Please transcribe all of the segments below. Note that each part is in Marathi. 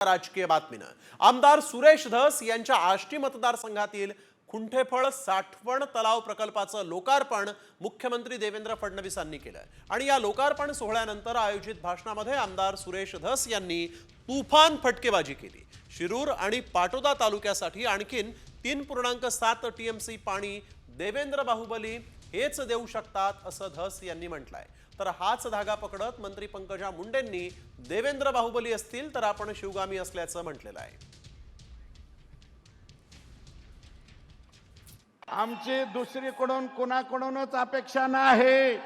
राजकीय बातमीनं आमदार सुरेश धस यांच्या आष्टी मतदारसंघातील खुंठेफळ साठवण तलाव प्रकल्पाचं लोकार्पण मुख्यमंत्री देवेंद्र फडणवीसांनी केलं आणि या लोकार्पण सोहळ्यानंतर आयोजित भाषणामध्ये आमदार सुरेश धस यांनी तुफान फटकेबाजी केली। शिरूर आणि पाटोदा तालुक्यासाठी आणखीन 3.7 टीएमसी पाणी देवेंद्र बाहुबली हेच देऊ शकतात असं धस यांनी म्हटलंय। तर हाच धागा पकडत मंत्री पंकजा मुंडेंनी देवेंद्र बाहुबली असतील तर आपण शिवगामी असल्याचं म्हटलेलं आहे। आमची दुसरीकडून कोणाकडूनच अपेक्षा नाही,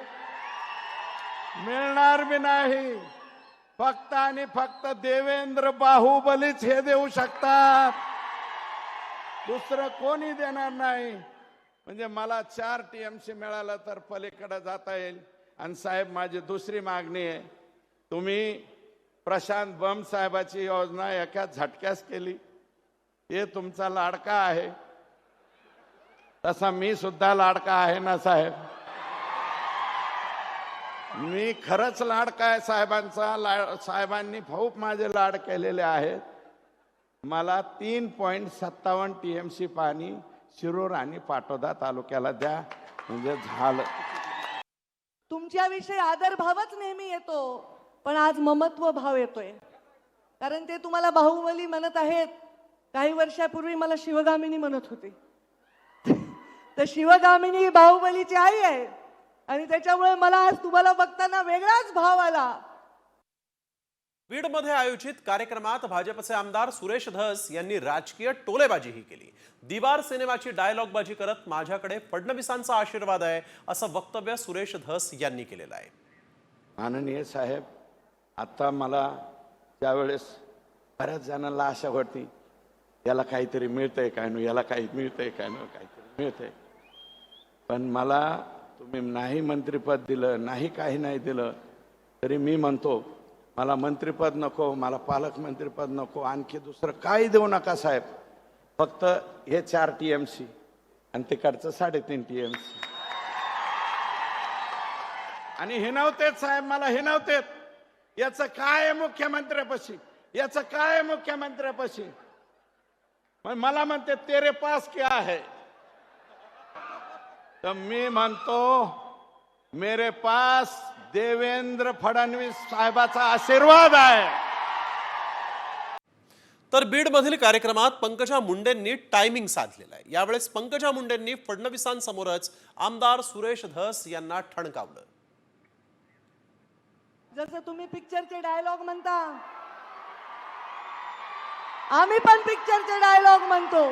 मिळणार भी नाही। फक्त आणि फक्त देवेंद्र बाहुबलीच हे देऊ शकतात, दुसरं कोणी देणार नाही। म्हणजे मला 4 टीएमसी मिळालं तर पलीकडे जाता येईल। आणि साहेब, माझी दुसरी मागणी आहे, तुम्ही प्रशांत बम साहेबाची योजना एका झटक्यास केली, हे तुमचा लाडका आहे, तसा मी सुद्धा लाडका आहे ना साहेब। मी खरंच लाडका आहे साहेबांचा। साहेबांनी खूप माझे लाड केलेले आहेत। मला 3.57 टीएमसी पाणी शिरूर आणि पाटोदा तालुक्याला द्या, म्हणजे झालं। तुमच्याविषयी आदर भावच नेहमी येतो, पण आज ममत्व भाव येतोय, कारण ते तुम्हाला बाहुबली म्हणत आहेत। काही वर्षापूर्वी मला शिवगामिनी म्हणत होते, तर शिवगामिनी बाहुबलीची आई आहे आणि त्याच्यामुळे मला आज तुम्हाला बघताना वेगळाच भाव आला। बीडमध्ये आयोजित कार्यक्रमात भाजपचे आमदार सुरेश धस यांनी राजकीय टोलेबाजीही केली। दीवार सिनेमाची डायलॉगबाजी करत माझ्याकडे फडणवीसांचा आशीर्वाद आहे असं वक्तव्य सुरेश धस यांनी केलेलं आहे। माननीय साहेब, आता मला त्यावेळेस बऱ्याच जणांना आशा होती, याला काहीतरी मिळतंय काय नो, याला काही मिळतंय काय नो, काहीतरी मिळतंय। पण मला तुम्ही नाही मंत्रिपद दिलं, नाही काही नाही दिलं, तरी मी म्हणतो मला मंत्रिपद नको, मला पालकमंत्रीपद नको, आणखी दुसरं काही देऊ नका साहेब। फक्त हे 4 टीएमसी आणि तिकडचं 3.5 टीएमसी। आणि हे नव्हतेच साहेब, मला हे नव्हतेच, याचं काय मुख्यमंत्र्यापाशी, याचं काय मुख्यमंत्र्यापाशी। मला म्हणते तेरे पास क्या है, तर मी म्हणतो मेरे पास देवेंद्र फडणवीस साहेबाचा आशीर्वाद आहे। तर बीडमधील कार्यक्रमात पंकजा मुंडेंनी टायमिंग साधलेलं आहे। यावेळेस पंकजा मुंडेंनी फडणवीसांसमोरच आमदार सुरेश धस यांना ठणकावलं। जसं तुम्ही पिक्चरचे डायलॉग म्हणता, आम्ही पण पिक्चरचे डायलॉग म्हणतो।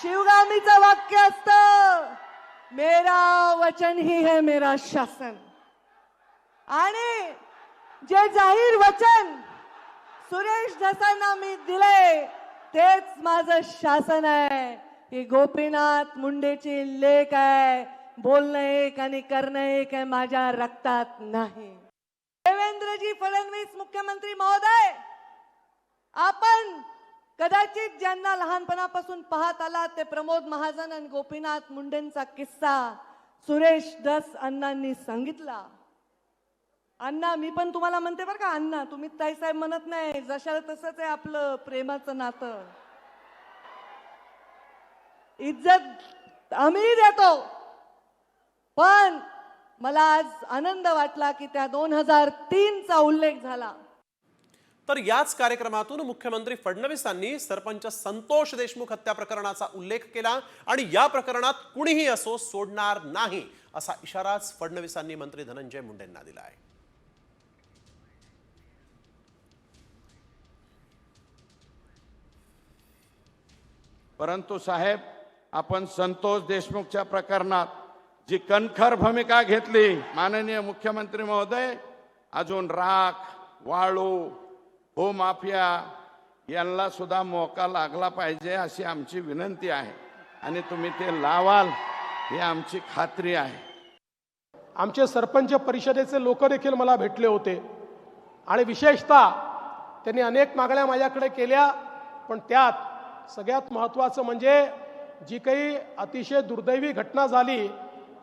शिवगामीचं वाक्य असतं, मेरा वचन ही है मेरा शासन। आणि जे जाहीर वचन सुरेश धसांना मी दिले तेच माझं शासन आहे। ही गोपीनाथ मुंडेची लेख आहे, बोलणं एक आणि करणं एक आहे, माझ्या रक्तात नाही। देवेंद्रजी फडणवीस मुख्यमंत्री महोदय, आपण कदाचित ज्यांना लहानपणापासून पाहत आला ते प्रमोद महाजन आणि गोपीनाथ मुंडेंचा किस्सा सुरेश धस अण्णांनी सांगितला। अण्णा, मी पण तुम्हाला म्हणते बरं का अण्णा, तुम्ही ताईसाहेब म्हणत नाही, जशाला तसंच आहे आपलं प्रेमाचं नातं। इज्जत आम्ही देतो, पण मला आज आनंद वाटला की त्या 2003चा उल्लेख झाला। तर याच कार्यक्रमातून मुख्यमंत्री फडणवीसांनी सरपंच संतोष देशमुख हत्या प्रकरणाचा उल्लेख केला आणि या प्रकरणात कुणीही असो सोडणार नाही असा इशाराच फडणवीसांनी मंत्री धनंजय मुंडेंना दिला आहे। परंतु साहेब, आपण संतोष देशमुखच्या प्रकरणात जी कणखर भूमिका घेतली, माननीय मुख्यमंत्री महोदय, अजून राख, वाळू, भूमाफिया यांना सुद्धा मोका लागला पाहिजे अशी आमची विनंती आहे आणि तुम्ही ते लावाल ही आमची खात्री आहे। आमचे सरपंच परिषदेचे लोक देखील मला भेटले होते आणि विशेषतः त्यांनी अनेक मागण्या माझ्याकडे केल्या, पण त्यात सगळ्यात महत्त्वाचं म्हणजे जी काही अतिशय दुर्दैवी घटना झाली,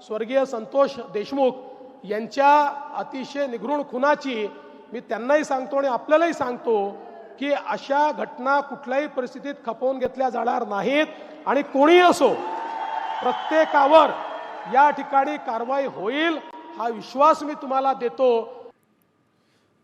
स्वर्गीय संतोष देशमुख यांच्या अतिशय निघृण खुनाची, मी त्यांनाही सांगतो आणि आपल्यालाही सांगतो की अशा घटना कुठल्याही परिस्थितीत खपवून घेतल्या जाणार नाहीत आणि कोणी असो प्रत्येकावर या ठिकाणी कारवाई होईल हा विश्वास मी तुम्हाला देतो।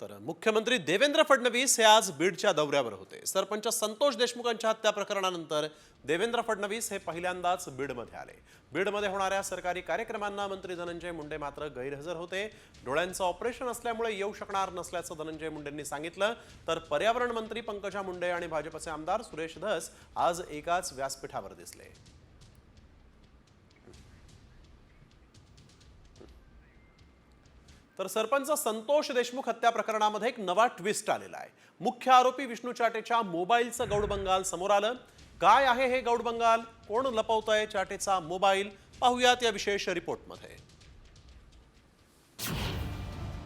तर मुख्यमंत्री देवेंद्र फडणवीस हे आज बीडच्या दौऱ्यावर होते। सरपंच संतोष देशमुखांच्या हत्या प्रकरणानंतर देवेंद्र फडणवीस हे पहिल्यांदाच बीडमध्ये आले। बीडमध्ये होणाऱ्या सरकारी कार्यक्रमांना मंत्री धनंजय मुंडे मात्र गैरहजर होते। डोळ्यांचं ऑपरेशन असल्यामुळे येऊ शकणार नसल्याचं धनंजय मुंडेंनी सांगितलं। तर पर्यावरण मंत्री पंकजा मुंडे आणि भाजपचे आमदार सुरेश धस आज एकाच व्यासपीठावर दिसले। तर सरपंच संतोष देशमुख हत्या प्रकरणामध्ये एक नवा ट्विस्ट आलेला आहे। मुख्य आरोपी विष्णू चाटेच्या मोबाईलचं गौडबंगाल समोर आलं। काय आहे हे गौडबंगाल, कोण लपवतंय चाटेचा मोबाईल, पाहूयात या विशेष रिपोर्टमध्ये।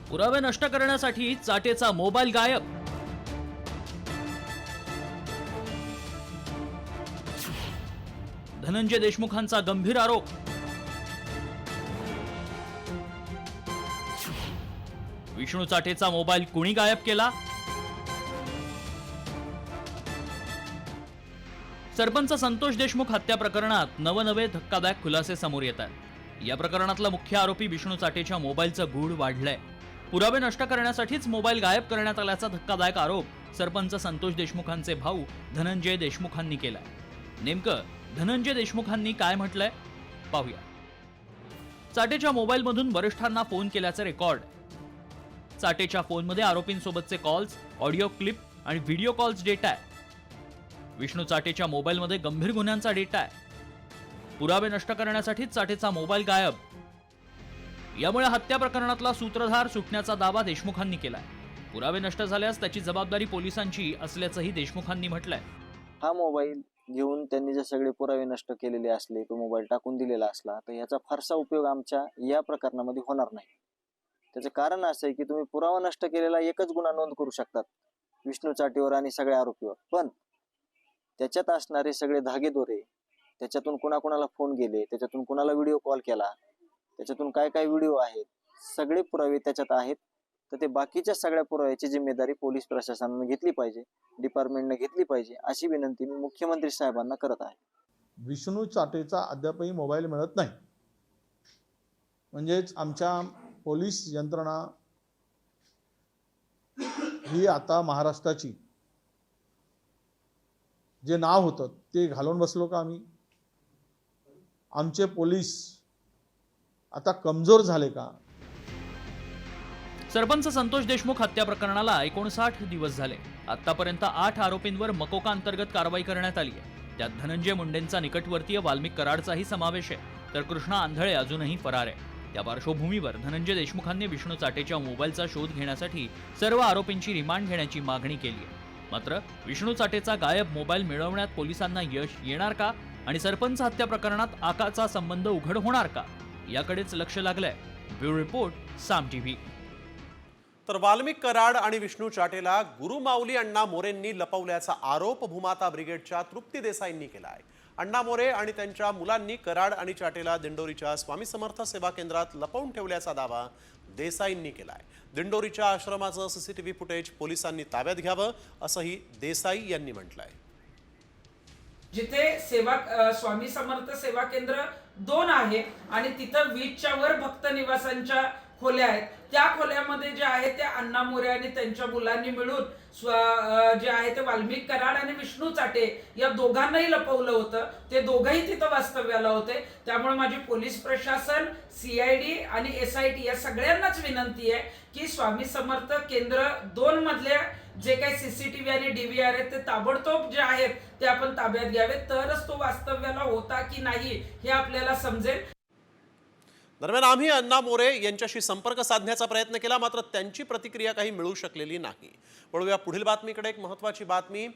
पुरावे नष्ट करण्यासाठी चाटेचा मोबाईल गायब। धनंजय देशमुखांचा गंभीर आरोप। विष्णू चाटेचा मोबाईल कुणी गायब केला? सरपंच संतोष देशमुख हत्या प्रकरणात नवनवे धक्कादायक खुलासे समोर येत आहेत। या प्रकरणातला मुख्य आरोपी विष्णू चाटेच्या मोबाईलचं गूढ वाढलंय। पुरावे नष्ट करण्यासाठीच मोबाईल गायब करण्यात आल्याचा धक्कादायक आरोप सरपंच संतोष देशमुखांचे भाऊ धनंजय देशमुखांनी केलाय। नेमकं धनंजय देशमुखांनी काय म्हटलंय पाहूया। चाटेच्या मोबाईलमधून वरिष्ठांना फोन केल्याचे रेकॉर्ड। चाटेच्या फोनमध्ये आरोपींसोबतचे कॉल्स, ऑडिओ क्लिप आणि व्हिडिओ कॉल्स डेटा आहे। विष्णू चाटेच्या मोबाईलमध्ये गंभीर गुन्ह्यांचा डेटा आहे। पुरावे नष्ट करण्यासाठी चाटेचा मोबाईल गायब। यामुळे हत्या प्रकरणातला सूत्रधार सुटण्याचा दावा देशमुखांनी केलाय। पुरावे नष्ट झाल्यास त्याची जबाबदारी पोलिसांची असल्याचंही देशमुखांनी म्हटलंय। हा मोबाईल घेऊन त्यांनी जे सगळे पुरावे नष्ट केलेले असले, तो मोबाईल टाकून दिलेला असला तर याचा फारसा उपयोग आमच्या या प्रकरणामध्ये होणार नाही। त्याचं कारण असं आहे की तुम्ही पुरावा नष्ट केलेला एकच गुन्हा नोंद करू शकतात विष्णू चाटेवर आणि सगळ्या आरोपीवर, पण त्याच्यात असणारे सगळे धागेदोरे, त्याच्यातून कुणाकुणाला फोन गेले, त्याच्यातून कुणाला व्हिडिओ कॉल केला, त्याच्यातून काय काय व्हिडिओ आहेत, सगळे पुरावे त्याच्यात आहेत। तर ते बाकीच्या सगळ्या पुराव्याची जिम्मेदारी पोलीस प्रशासनाने घेतली पाहिजे, डिपार्टमेंटने घेतली पाहिजे, अशी विनंती मी मुख्यमंत्री साहेबांना करत आहे। विष्णू चाटेचा अद्यापही मोबाईल मिळत नाही, म्हणजेच आमच्या पोलीस यंत्रणा ही आता महाराष्ट्राची जे नाव होतं ते घालून बसलो का आम्ही? आमचे पोलीस आता कमजोर झाले का? सरपंच संतोष देशमुख हत्या प्रकरणाला 59 दिवस झाले। आतापर्यंत 8 आरोपींवर मकोका अंतर्गत कारवाई करण्यात आली आहे। त्यात धनंजय मुंडेंचा निकटवर्तीय वाल्मिक कराडचाही समावेश आहे, तर कृष्णा आंधळे अजूनही फरार आहे। त्या पार्श्वभूमीवर धनंजय देशमुखांनी विष्णू चाटेच्या मोबाईलचा शोध घेण्यासाठी सर्व आरोपींची रिमांड घेण्याची मागणी केली आहे। मात्र विष्णू चाटेचा गायब मोबाईल मिळवण्यात पोलिसांना यश येणार का आणि सरपंच हत्या प्रकरणात आकाचा संबंध उघड होणार का, याकडेच लक्ष लागलंय। ब्युरो रिपोर्ट, साम टीव्ही। तर वाल्मिक कराड आणि विष्णू चाटेला गुरुमाऊली अण्णा मोरेंनी लपवल्याचा आरोप भूमाता ब्रिगेडच्या तृप्ती देसाईंनी केला आहे। अण्णा मोरे आणि त्यांच्या मुलांनी कराड आणि चाटेला दिंडोरीच्या स्वामी समर्थ सेवा केंद्रात लपवून ठेवल्याचा दावा देसाईंनी केला आहे। दिंडोरीच्या आश्रमाचं सीसीटीव्ही फुटेज पोलिसांनी ताब्यात घ्यावं असंही देसाई यांनी म्हटलंय। जिथे सेवा स्वामी समर्थ सेवा केंद्र 2 आहे आणि तिथं 20च्या वर भक्त निवासांच्या खोल्या आहेत। त्या खोल्यामध्ये जे आहे ते अण्णा मोरे आणि त्यांच्या मुलांनी मिळून जे आहे ते वाल्मिक कराड आणि विष्णू चाटे या दोघांनाही लपवलं होतं। ते दोघंही तिथं वास्तव्याला होते। त्यामुळे माझी पोलीस प्रशासन, CID आणि SIT या सगळ्यांनाच विनंती आहे की स्वामी समर्थ केंद्र 2 मधल्या जे काही CCTV आणि DVR आहेत ते ताबडतोब जे आहेत ते आपण ताब्यात घ्यावे, तरच तो वास्तव्याला होता की नाही हे आपल्याला समजेल। दरम्यान आम्ही अण्णा मोरे यांच्याशी संपर्क साधण्याचा प्रयत्न केला, मात्र त्यांची प्रतिक्रिया काही मिळू शकलेली नाही। वळूया पुढील बातमीकडे। एक महत्त्वाची बातमी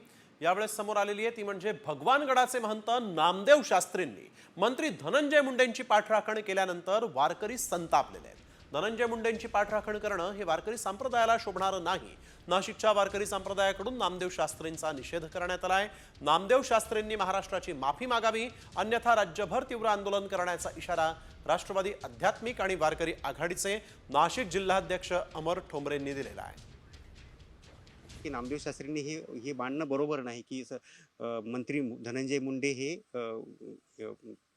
यावेळेस समोर आलेली आहे, ती म्हणजे भगवानगडाचे महंत नामदेव शास्त्रींनी मंत्री धनंजय मुंडेंची पाठराखण केल्यानंतर वारकरी संतापलेले आहेत। धनंजय मुंडेंची पाठराखण करणं हे वारकरी संप्रदायाला शोभणारं नाही। नाशिकच्या वारकरी संप्रदायाकडून नामदेव शास्त्रींचा निषेध करण्यात आलाय। नामदेव शास्त्रींनी महाराष्ट्राची माफी मागावी, अन्यथा राज्यभर तीव्र आंदोलन करण्याचा इशारा राष्ट्रवादी आध्यात्मिक आणि वारकरी आघाडीचे नाशिक जिल्हाध्यक्ष अमर ठोंबरेंनी दिलेला आहे। की नामदेव शास्त्रींनी हे मांडणं बरोबर नाही की मंत्री धनंजय मुंडे हे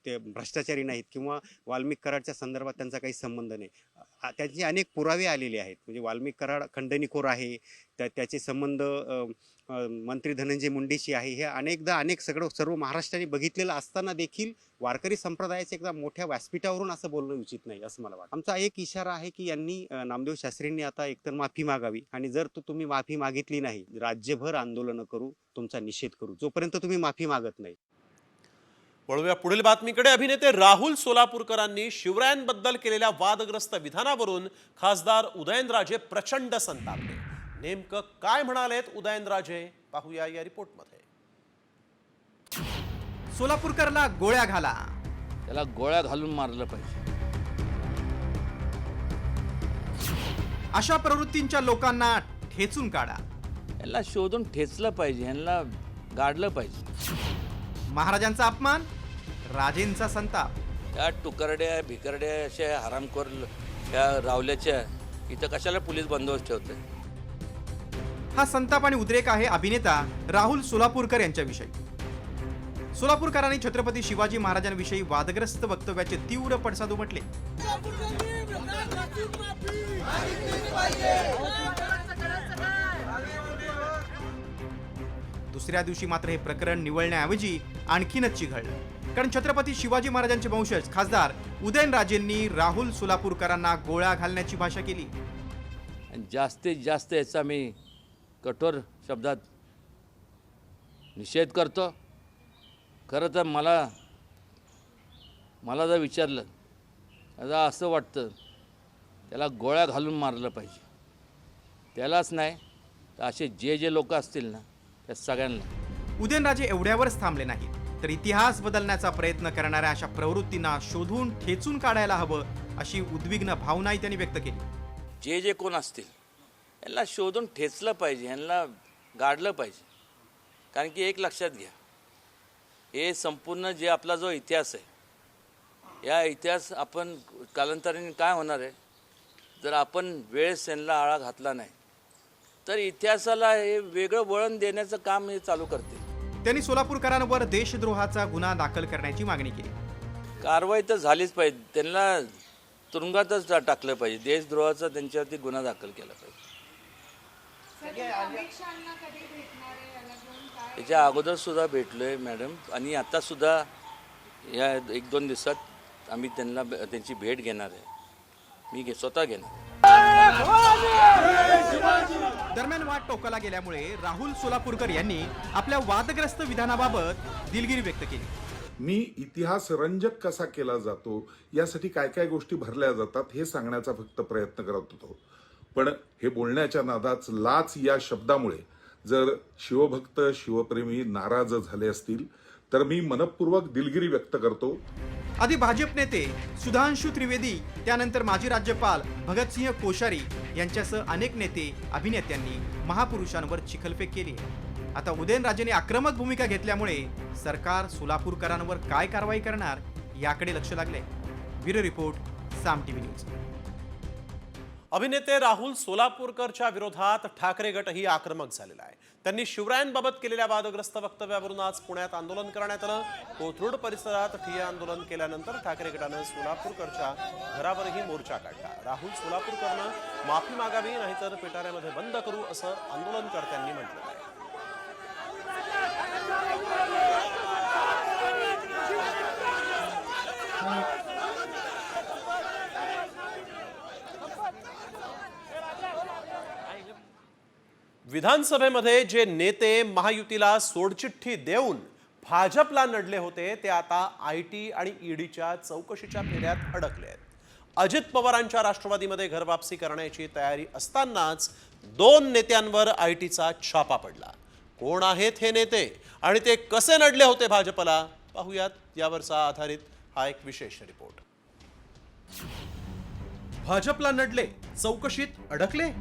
ते भ्रष्टाचारी नाहीत किंवा वाल्मिक कराडच्या संदर्भात त्यांचा काही संबंध नाही. त्यांचे अनेक पुरावे आलेले आहेत. म्हणजे वाल्मिक कराड खंडणीखोर आहे, त्याचे संबंध मंत्री धनंजय मुंडेशी आहे. हे अनेक सर्व महाराष्ट्राने बघितलेलं असताना देखील वारकरी संप्रदायाच्या एकदा मोठ्या व्यासपीठावरून असं बोलणं उचित नाही असं मला वाटतं. आमचा एक इशारा आहे की यांनी नामदेव शास्त्रींनी आता एकतर माफी मागावी आणि जर तुम्ही माफी मागितली नाही, राज्यभर आंदोलनं करू, तुमचा निषेध करू जोपर्यंत तुम्ही माफी मागत नाही. वळूया पुढील बातमीकडे. अभिनेते राहुल सोलापूरकरांनी शिवरायांबद्दल केलेल्या वादग्रस्त विधानावरून खासदार उदयनराजे प्रचंड संतापले. नेमकं काय म्हणालेत उदयनराजे पाहूया या रिपोर्टमध्ये. सोलापूरकरला गोळ्या घाला, त्याला गोळ्या घालून मारलं पाहिजे. अशा प्रवृत्तींच्या लोकांना ठेचून काढा. यांना शोधून ठेचलं पाहिजे, यांना गाडलं पाहिजे. महाराजांचा अपमान, राजेंचा संताप. त्या टुकरड्या भिकरड्या अशा हरामखोर त्या रावल्याच्या इथं कशाला पोलीस बंदोबस्त ठेवते. हा संताप आणि उद्रेक आहे अभिनेता राहुल सोलापूरकर यांच्याविषयी. सोलापूरकरांनी छत्रपती शिवाजी महाराजांविषयी वादग्रस्त वक्तव्याचे तीव्र पडसाद उमटले. दुसऱ्या दिवशी मात्र हे प्रकरण निवळण्याऐवजी आणखीनच चिघळलं. कारण छत्रपती शिवाजी महाराजांचे वंशज खासदार उदयनराजेंनी राहुल सोलापूरकरांना गोळ्या घालण्याची भाषा केली. जास्तीत जास्त याचा मी कठोर शब्दात निषेध करतो. खरं तर मला जर विचारलं आता असं वाटतं त्याला गोळ्या घालून मारलं पाहिजे. त्यालाच नाही तर असे जे लोक असतील ना त्या सगळ्यांना. उदयनराजे एवढ्यावरच थांबले नाहीत, तर इतिहास बदलण्याचा प्रयत्न करणाऱ्या अशा प्रवृत्तींना शोधून ठेचून काढायला हवं अशी उद्विग्न भावनाही त्यांनी व्यक्त केली. जे कोण असतील यांना शोधून ठेचलं पाहिजे, यांना गाडलं पाहिजे. कारण की एक लक्षात घ्या, हे संपूर्ण जे आपला जो इतिहास आहे, या इतिहास आपण कालांतराने काय होणार आहे, जर आपण वेळेस यांना आळा घातला नाही तर इतिहासाला हे वेगळं वळण देण्याचं काम हे चालू करते. त्यांनी सोलापूरकरांवर देशद्रोहाचा गुन्हा दाखल करण्याची मागणी केली. कारवाई तर झालीच पाहिजे, त्यांना तुरुंगातच टाकलं पाहिजे. देशद्रोहाचा त्यांच्यावरती गुन्हा दाखल केला पाहिजे. त्याच्या अगोदर सुद्धा भेटलोय मॅडम, आणि आता सुद्धा या 1-2 दिवसात आम्ही त्यांची भेट घेणार आहे. मी स्वतः घेणार. दरम्यान वाद टोकाला गेल्यामुळे राहुल सोलापूरकर यांनी आपल्या वादग्रस्त विधानाबाबत दिलगिरी व्यक्त केली. मी इतिहास रंजक कसा केला जातो यासाठी काय काय गोष्टी भरल्या जातात हे सांगण्याचा फक्त प्रयत्न करत होतो. पण हे बोलण्याच्या नादात लाच या शब्दामुळे जर शिवभक्त शिवप्रेमी नाराज झाले असतील तर मी मनपूर्वक दिलगिरी व्यक्त करतो. आधी भाजप नेते सुधांशु त्रिवेदी, त्यानंतर माजी राज्यपाल भगतसिंह कोश्यारी यांच्यासह अनेक नेते अभिनेत्यांनी महापुरुषांवर चिखलफेक केली. आता उदयनराजेंनी आक्रमक भूमिका घेतल्यामुळे सरकार सोलापूरकरांवर काय कारवाई करणार याकडे लक्ष लागले. ब्युरो रिपोर्ट, साम टीव्ही न्यूज. अभिनेते राहुल सोलापूरकरच्या विरोधात ठाकरे गटही आक्रमक झालेला आहे. त्यांनी शिवरायांबाबत केलेल्या वादग्रस्त वक्तव्यावरून आज पुण्यात आंदोलन करण्यात आलं. कोथरूड परिसरात ठिय्या आंदोलन केल्यानंतर ठाकरे गटानं सोलापूरकरच्या घरावरही मोर्चा काढला. राहुल सोलापूरकरनं माफी मागावी, नाहीतर पिटाऱ्यामध्ये बंद करू असं आंदोलनकर्त्यांनी म्हटलं आहे. विधानसभेमध्ये जे नेते महायुतीला सोडचिठ्ठी देऊन भाजपला नडले होते ते आता IT आणि ईडीच्या चौकशीच्या फेऱ्यात अडकले आहेत. अजित पवारांच्या राष्ट्रवादीमध्ये घरवापसी करण्याची तयारी असतानाच 2 नेत्यांवर ITचा छापा पडला. कोण आहेत हे नेते आणि ते कसे नडले होते भाजपला, पाहूयात यावरचा आधारित हा एक विशेष रिपोर्ट. भाजपला नडले, चौकशीत अडकले.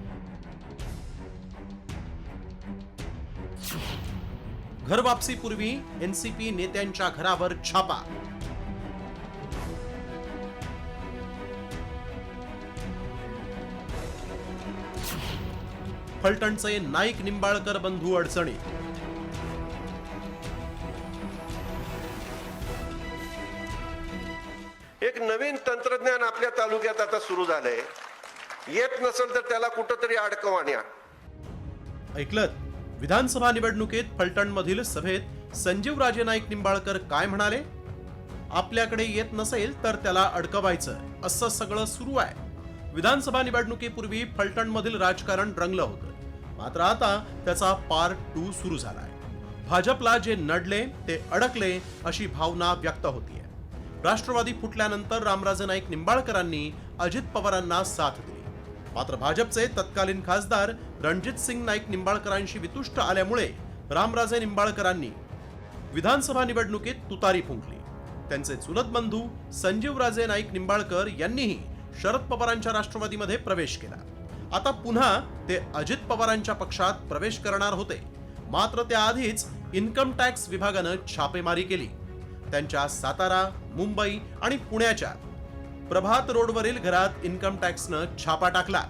घरवापसीपूर्वी NCP नेत्यांच्या घरावर छापा. फलटणचे नाईक निंबाळकर बंधू अडचणीत. एक नवीन तंत्रज्ञान आपल्या तालुक्यात आता सुरू झालंय. येत नसेल तर त्याला कुठंतरी अडकवण्या. ऐकलत, विधानसभा निवडणुकीत फलटणमधील सभेत संजीवराजे नाईक निंबाळकर काय म्हणाले? आपल्याकडे येत नसेल तर त्याला अडकवायचं, असं सगळं सुरू आहे. विधानसभा निवडणुकीपूर्वी फलटणमधील राजकारण रंगलं होतं, मात्र आता त्याचा पार्ट 2 सुरू झालाय. भाजपला जे नडले ते अडकले अशी भावना व्यक्त होतीये. राष्ट्रवादी फुटल्यानंतर रामराजे नाईक निंबाळकरांनी अजित पवारांना साथ दिली, मात्र भाजपचे तत्कालीन खासदार रणजित सिंग नाईक निंबाळकरांशी वितुष्ट आल्यामुळे रामराजे निंबाळकरांनी विधानसभा निवडणुकीत तुतारी फुंकली. त्यांचे चुलत बंधू संजीवराजे नाईक निंबाळकर यांनीही शरद पवारांच्या राष्ट्रवादीमध्ये प्रवेश केला. आता पुन्हा ते अजित पवारांच्या पक्षात प्रवेश करणार होते, मात्र त्याआधीच इन्कम टॅक्स विभागानं छापेमारी केली. त्यांच्या सातारा, मुंबई आणि पुण्याच्या प्रभात रोडवरील घरात इन्कम टॅक्सनं छापा टाकला.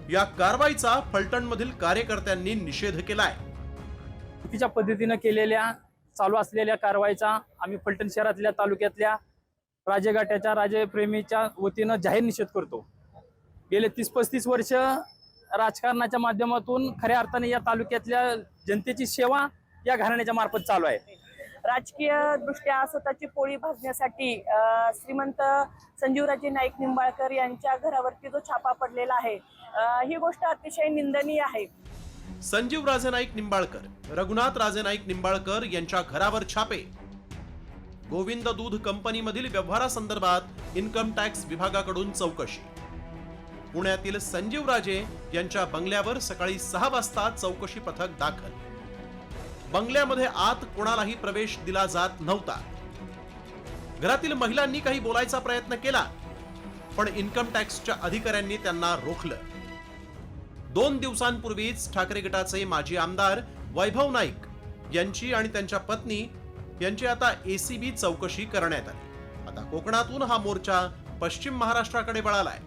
या कारवाईचा फलटणमधील कार्यकर्त्यांनी निषेध केलाय. चुकीच्या पद्धतीनं केलेल्या चालू असलेल्या कारवाईचा आम्ही फलटण शहरातल्या तालुक्यातल्या राजेगाट्याच्या राजप्रेमीच्या वतीनं जाहीर निषेध करतो. गेले 30-35 वर्ष राजकारणाच्या माध्यमातून खऱ्या अर्थाने या तालुक्यातल्या जनतेची सेवा या घराण्याच्या मार्फत चालू आहे. राजकीय दृष्ट्या स्वतःची पोळी भाजण्यासाठी श्रीमंत संजीवराजे नाईक निंबाळकर यांच्या घरावरती जो छापा पडलेला आहे, ही गोष्ट अतिशय निंदनीय आहे. संजीवराजे नाईक निंबाळकर, रघुनाथ राजे नाईक निंबाळकर यांच्या घरावर छापे. गोविंद दूध कंपनीमधील व्यवहारासंदर्भात इन्कम टॅक्स विभागाकडून चौकशी. पुण्यातील संजीवराजे यांच्या बंगल्यावर सकाळी 6 वाजता चौकशी पथक दाखल. बंगल्यामध्ये आत कोणालाही प्रवेश दिला जात नव्हता. घरातील महिलांनी काही बोलायचा प्रयत्न केला, पण इन्कम टॅक्सच्या अधिकाऱ्यांनी त्यांना रोखलं. 2 दिवसांपूर्वीच ठाकरे गटाचे माजी आमदार वैभव नाईक यांची आणि त्यांच्या पत्नी यांची आता एसीबी चौकशी करण्यात आली. आता कोकणातून हा मोर्चा पश्चिम महाराष्ट्राकडे वळालाय,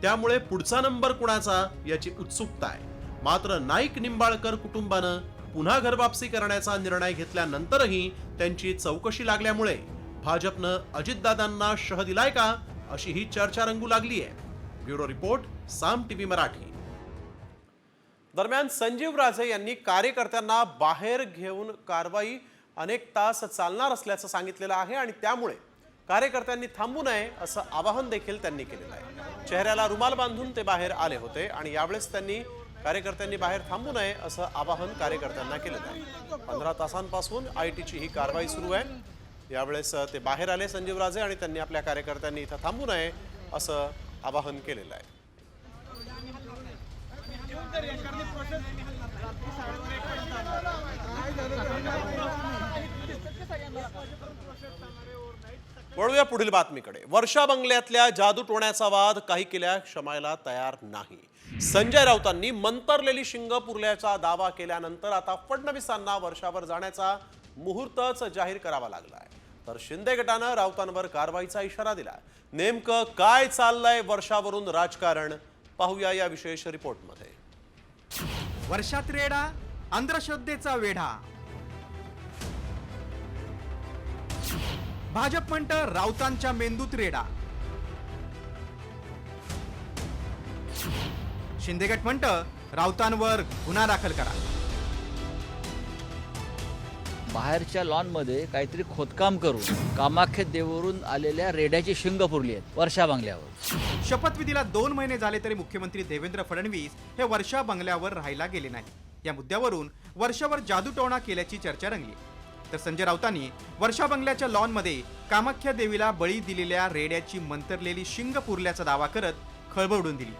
त्यामुळे पुढचा नंबर कुणाचा याची उत्सुकता आहे. मात्र नाईक निंबाळकर कुटुंबानं पुन्हा घरवापसी करण्याचा निर्णय घेतल्यानंतरही त्यांची चौकशी लागल्यामुळे भाजपनं अजितदादांना शह दिलाय का, अशी ही चर्चा रंगू लागली आहे. ब्युरो रिपोर्ट, साम टीव्ही मराठी. दरम्यान संजीवराजे यांनी कार्यकर्त्यांना बाहेर घेऊन कारवाई अनेक तास चालणार असल्याचं सांगितलेलं आहे आणि त्यामुळे कार्यकर्त्यांनी थांबू नये असं आवाहन देखील त्यांनी केलेलं आहे. चेहऱ्याला रुमाल बांधून ते बाहेर आले होते आणि यावेळेस त्यांनी कार्यकर्त्यांनी बाहेर थांबू नये असं आवाहन कार्यकर्त्यांना केलेलं आहे. 15 तासांपासून आयटीची ही कारवाई सुरू आहे. यावेळेस ते बाहेर आले संजीवराजे आणि त्यांनी आपल्या कार्यकर्त्यांनी इथं थांबू नये असं आवाहन केलेलं आहे. वळूया पुढील बातमीकडे. वर्षा बंगल्यातल्या जादूटोण्याचा वाद काही केल्या क्षमायला तयार नाही. संजय राऊतांनी मंतरलेली शिंग पुरल्याचा दावा केल्यानंतर आता फडणवीसांना वर्षावर जाण्याचा मुहूर्तच जाहीर करावा लागलाय. तर शिंदे गटानं राऊतांवर कारवाईचा इशारा दिला. नेमकं काय चाललंय वर्षावरून राजकारण, पाहूया या विशेष रिपोर्टमध्ये. वर्षात रेडा, अंधश्रद्धेचा वेढा. भाजप म्हणतं राऊतांच्या मेंदूत रेडा. शिंदेगट म्हणतं राऊतांवर गुन्हा दाखल करा. बाहेरच्या लॉनमध्ये काहीतरी खोदकाम करून कामाख्या देवरून आलेल्या रेड्याची शिंग पुरली आहेत वर्षा बंगल्यावर. शपथविधीला 2 महिने झाले तरी मुख्यमंत्री देवेंद्र फडणवीस हे वर्षा बंगल्यावर राहायला गेले नाही. या मुद्द्यावरून वर्षावर जादूटोणा केल्याची चर्चा रंगली. तर संजय राऊतांनी वर्षा बंगल्याच्या लॉनमध्ये कामाख्या देवीला बळी दिलेल्या रेड्याची मंतरलेली शिंग पुरल्याचा दावा करत खळबळ उडून दिली.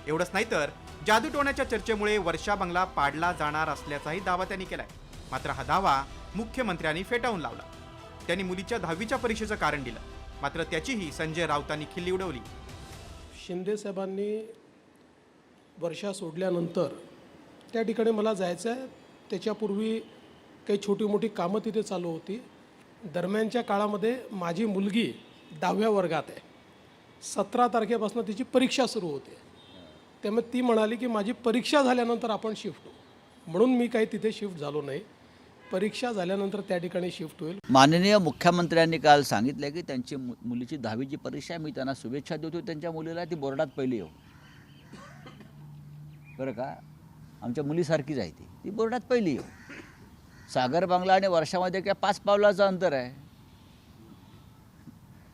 एवढंच नाही तर जादूटोण्याच्या चर्चेमुळे वर्षा बंगला पाडला जाणार असल्याचाही दावा त्यांनी केलाय. मात्र हा दावा मुख्यमंत्र्यांनी फेटाळून लावला. त्यांनी मुलीच्या 10वीच्या परीक्षेचं कारण दिलं, मात्र त्याचीही संजय राऊतांनी खिल्ली उडवली. शिंदे साहेबांनी वर्षा सोडल्यानंतर त्या ठिकाणी मला जायचं आहे. त्याच्यापूर्वी काही छोटी मोठी कामं तिथे चालू होती. दरम्यानच्या काळामध्ये माझी मुलगी 10व्या वर्गात आहे. 17 तारखेपासून तिची परीक्षा सुरू होते. त्यामुळे ती म्हणाली की माझी परीक्षा झाल्यानंतर आपण शिफ्ट होऊ, म्हणून मी काही तिथे शिफ्ट झालो नाही. परीक्षा झाल्यानंतर त्या ठिकाणी शिफ्ट होईल. माननीय मुख्यमंत्र्यांनी काल सांगितलं की त्यांची मुलीची 10वीची परीक्षा आहे. मी त्यांना शुभेच्छा देतो. त्यांच्या मुलीला ती बोर्डात पहिली येऊ, बरं का. आमच्या मुलीसारखीच आहे ती बोर्डात पहिली येऊ. सागर बांगला आणि वर्षामध्ये काय 5 पावलाचं अंतर आहे.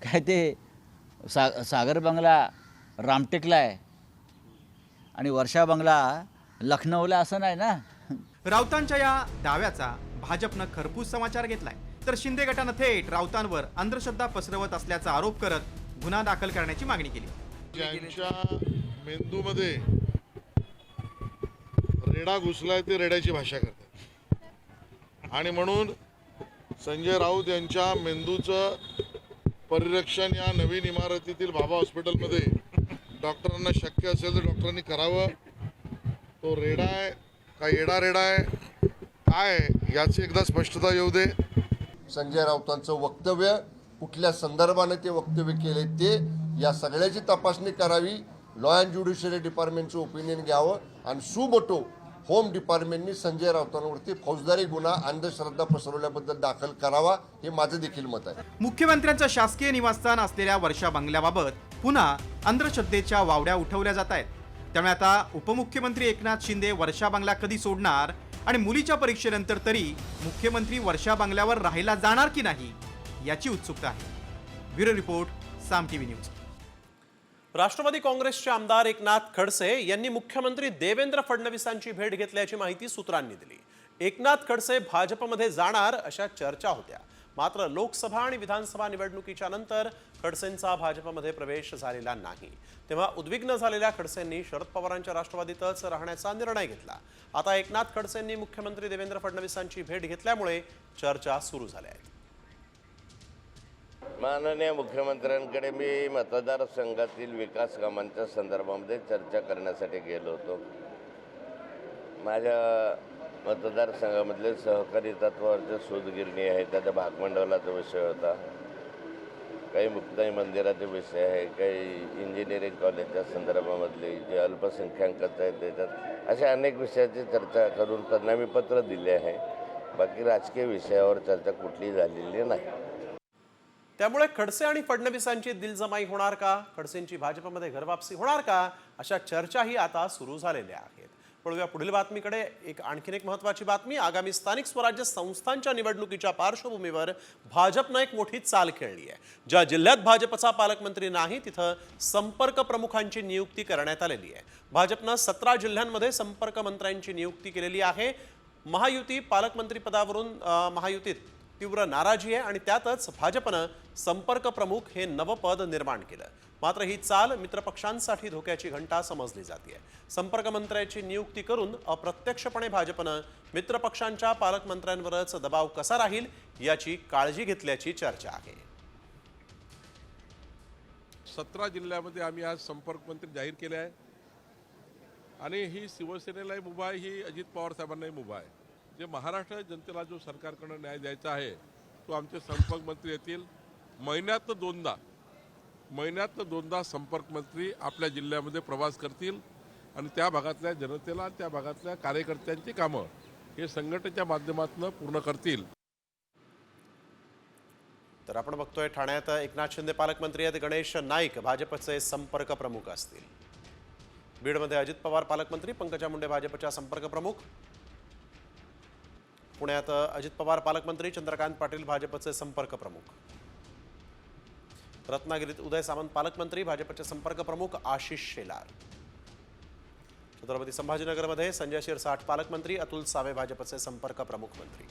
काय ते सागर बांगला रामटेकला आहे आणि वर्षा बांगला लखनौला असं नाही ना. राऊतांच्या या दाव्याचा भाजपनं खरपूस समाचार घेतलाय, तर शिंदे गटानं थेट राऊतांवर अंधश्रद्धा पसरवत असल्याचा आरोप करत गुन्हा दाखल करण्याची मागणी केली. ज्यांच्या मेंदूमध्ये रेडा घुसलाय ते रेड्याची भाषा करतात आणि म्हणून संजय राऊत यांच्या मेंदूचं परिरक्षण या नवीन इमारतीतील बाबा हॉस्पिटलमध्ये डॉक्टरांना शक्य असेल तर डॉक्टरांनी करावं. तो रेडा आहे का येडा रेडा आहे काय याची एकदा स्पष्टता येऊ दे. संजय राऊतांचं वक्तव्य कुठल्या संदर्भाने ते वक्तव्य केले ते या सगळ्याची तपासणी करावी. लॉ अँड ज्युडिशरी डिपार्टमेंटचं ओपिनियन घ्यावं आणि सुमोटो होम डिपार्टमेंटनी संजय राऊतांवरती फौजदारी गुन्हा अंधश्रद्धा पसरवल्याबद्दल दाखल करावा, हे माझं देखील मत आहे. मुख्यमंत्र्यांचं शासकीय निवासस्थान असलेल्या वर्षा बंगल्याबाबत पुन्हा अंधश्रद्धेच्या वावड्या उठवल्या जात आहेत. त्यामुळे आता उपमुख्यमंत्री एकनाथ शिंदे वर्षा बंगला कधी सोडणार आणि मुलीच्या परीक्षेनंतर तरी मुख्यमंत्री वर्षा बंगल्यावर राहायला जाणार की नाही याची उत्सुकता आहे. ब्युरो रिपोर्ट, साम टीव्ही न्यूज. राष्ट्रवादी काँग्रेसचे आमदार एकनाथ खडसे यांनी मुख्यमंत्री देवेंद्र फडणवीसांची भेट घेतल्याची माहिती सूत्रांनी दिली. एकनाथ खडसे भाजपमध्ये जाणार अशा चर्चा होत्या, मात्र लोकसभा आणि विधानसभा निवडणुकीच्या नंतर खडसेंचा भाजपमध्ये प्रवेश झालेला नाही. तेव्हा उद्विग्न झालेल्या खडसेंनी शरद पवारांच्या राष्ट्रवादीतच राहण्याचा निर्णय घेतला. आता एकनाथ खडसेंनी मुख्यमंत्री देवेंद्र फडणवीसांची भेट घेतल्यामुळे चर्चा सुरू झाल्या आहेत. माननीय मुख्यमंत्र्यांकडे मी मतदारसंघातील विकास कामांच्या संदर्भामध्ये चर्चा करण्यासाठी गेलो होतो. माझ्या मतदारसंघामधले सहकारी तत्वावरचे सूतगिरणी आहे, त्याच्या भागमंडळाचा विषय होता, काही मुक्ताई मंदिराचे विषय आहे, काही इंजिनिअरिंग कॉलेजच्या संदर्भामधले जे अल्पसंख्याकांचं आहे त्याच्यात, अशा अनेक विषयाची चर्चा करून त्यांना मी पत्र दिले आहे. बाकी राजकीय विषयावर चर्चा कुठलीही झालेली नाही. त्यामुळे खडसे आणि फडणवीसांची दिलजमाई होणार का, खडसेंची भाजपमध्ये घरवापसी होणार का, अशा चर्चाही आता सुरू झालेल्या आहेत. वळूया पुढील बातमीकडे. आणखीन एक महत्त्वाची बातमी. आगामी स्थानिक स्वराज्य संस्थांच्या निवडणुकीच्या पार्श्वभूमीवर भाजपनं एक मोठी चाल खेळली आहे. ज्या जिल्ह्यात भाजपचा पालकमंत्री नाही तिथं संपर्क प्रमुखांची नियुक्ती करण्यात आलेली आहे. भाजपनं 17 जिल्ह्यांमध्ये संपर्क मंत्र्यांची नियुक्ती केलेली आहे. महायुती पालकमंत्रीपदावरून महायुतीत तीव्र नाराजी आहे आणि त्यातच भाजपनं संपर्क प्रमुख हे नवं पद निर्माण केलं. मात्र ही चाल मित्रपक्षांसाठी धोक्याची घंटा समजली जाते. संपर्क मंत्र्याची नियुक्ती करून अप्रत्यक्षपणे भाजपनं मित्रपक्षांच्या पालकमंत्र्यांवरच दबाव कसा राहील याची काळजी घेतल्याची चर्चा आहे. 17 जिल्ह्यामध्ये आम्ही आज संपर्क मंत्री जाहीर केले आहे आणि ही शिवसेनेलाही मुभा आहे, ही अजित पवार साहेबांनाही मुभा आहे. जे महाराष्ट्र जनतेला जो सरकारकडून न्याय द्यायचा आहे तो आमचे संपर्क मंत्री येतील. महिन्यात दोनदा संपर्क मंत्री आपल्या जिल्ह्यामध्ये प्रवास करतील आणि त्या भागातल्या जनतेला, त्या भागातल्या कार्यकर्त्यांची कामं हे संघटनेच्या माध्यमातून पूर्ण करतील. तर आपण बघतोय ठाण्यात एकनाथ शिंदे पालकमंत्री आहेत, गणेश नाईक भाजपचे संपर्क प्रमुख असतील. बीडमध्ये अजित पवार पालकमंत्री, पंकजा मुंडे भाजपच्या संपर्क प्रमुख. पुण्यात अजित पवार पालकमंत्री, चंद्रकांत पाटील भाजपचे संपर्क प्रमुख. रत्नागिरीत उदय सामंत पालकमंत्री, भाजपचे संपर्क प्रमुख आशिष शेलार. छत्रपती संभाजीनगरमध्ये संजय शिरसाट पालकमंत्री, अतुल सावे भाजपचे संपर्क प्रमुख मंत्री.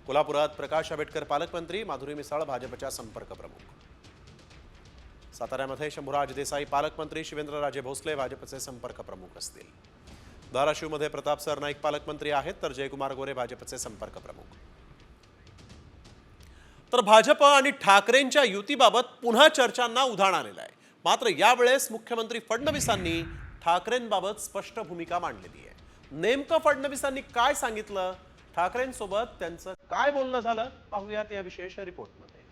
कोल्हापुरात प्रकाश आंबेडकर पालकमंत्री, माधुरी मिसाळ भाजपच्या संपर्क प्रमुख. साताऱ्यामध्ये शंभूराज देसाई पालकमंत्री, शिवेंद्रराजे भोसले भाजपचे संपर्क प्रमुख असतील. धाराशिवमध्ये प्रताप सरनाईक पालकमंत्री आहेत तर जयकुमार गोरे भाजपचे संपर्क प्रमुख. तर भाजप आणि ठाकरेंच्या युतीबाबत पुन्हा चर्चांना उधाण आलेलं आहे. मात्र यावेळेस मुख्यमंत्री फडणवीसांनी ठाकरेंबाबत स्पष्ट भूमिका मांडलेली आहे. नेमकं फडणवीसांनी काय सांगितलं, ठाकरेंसोबत त्यांचं काय बोलणं झालं, पाहूयात या विशेष रिपोर्टमध्ये.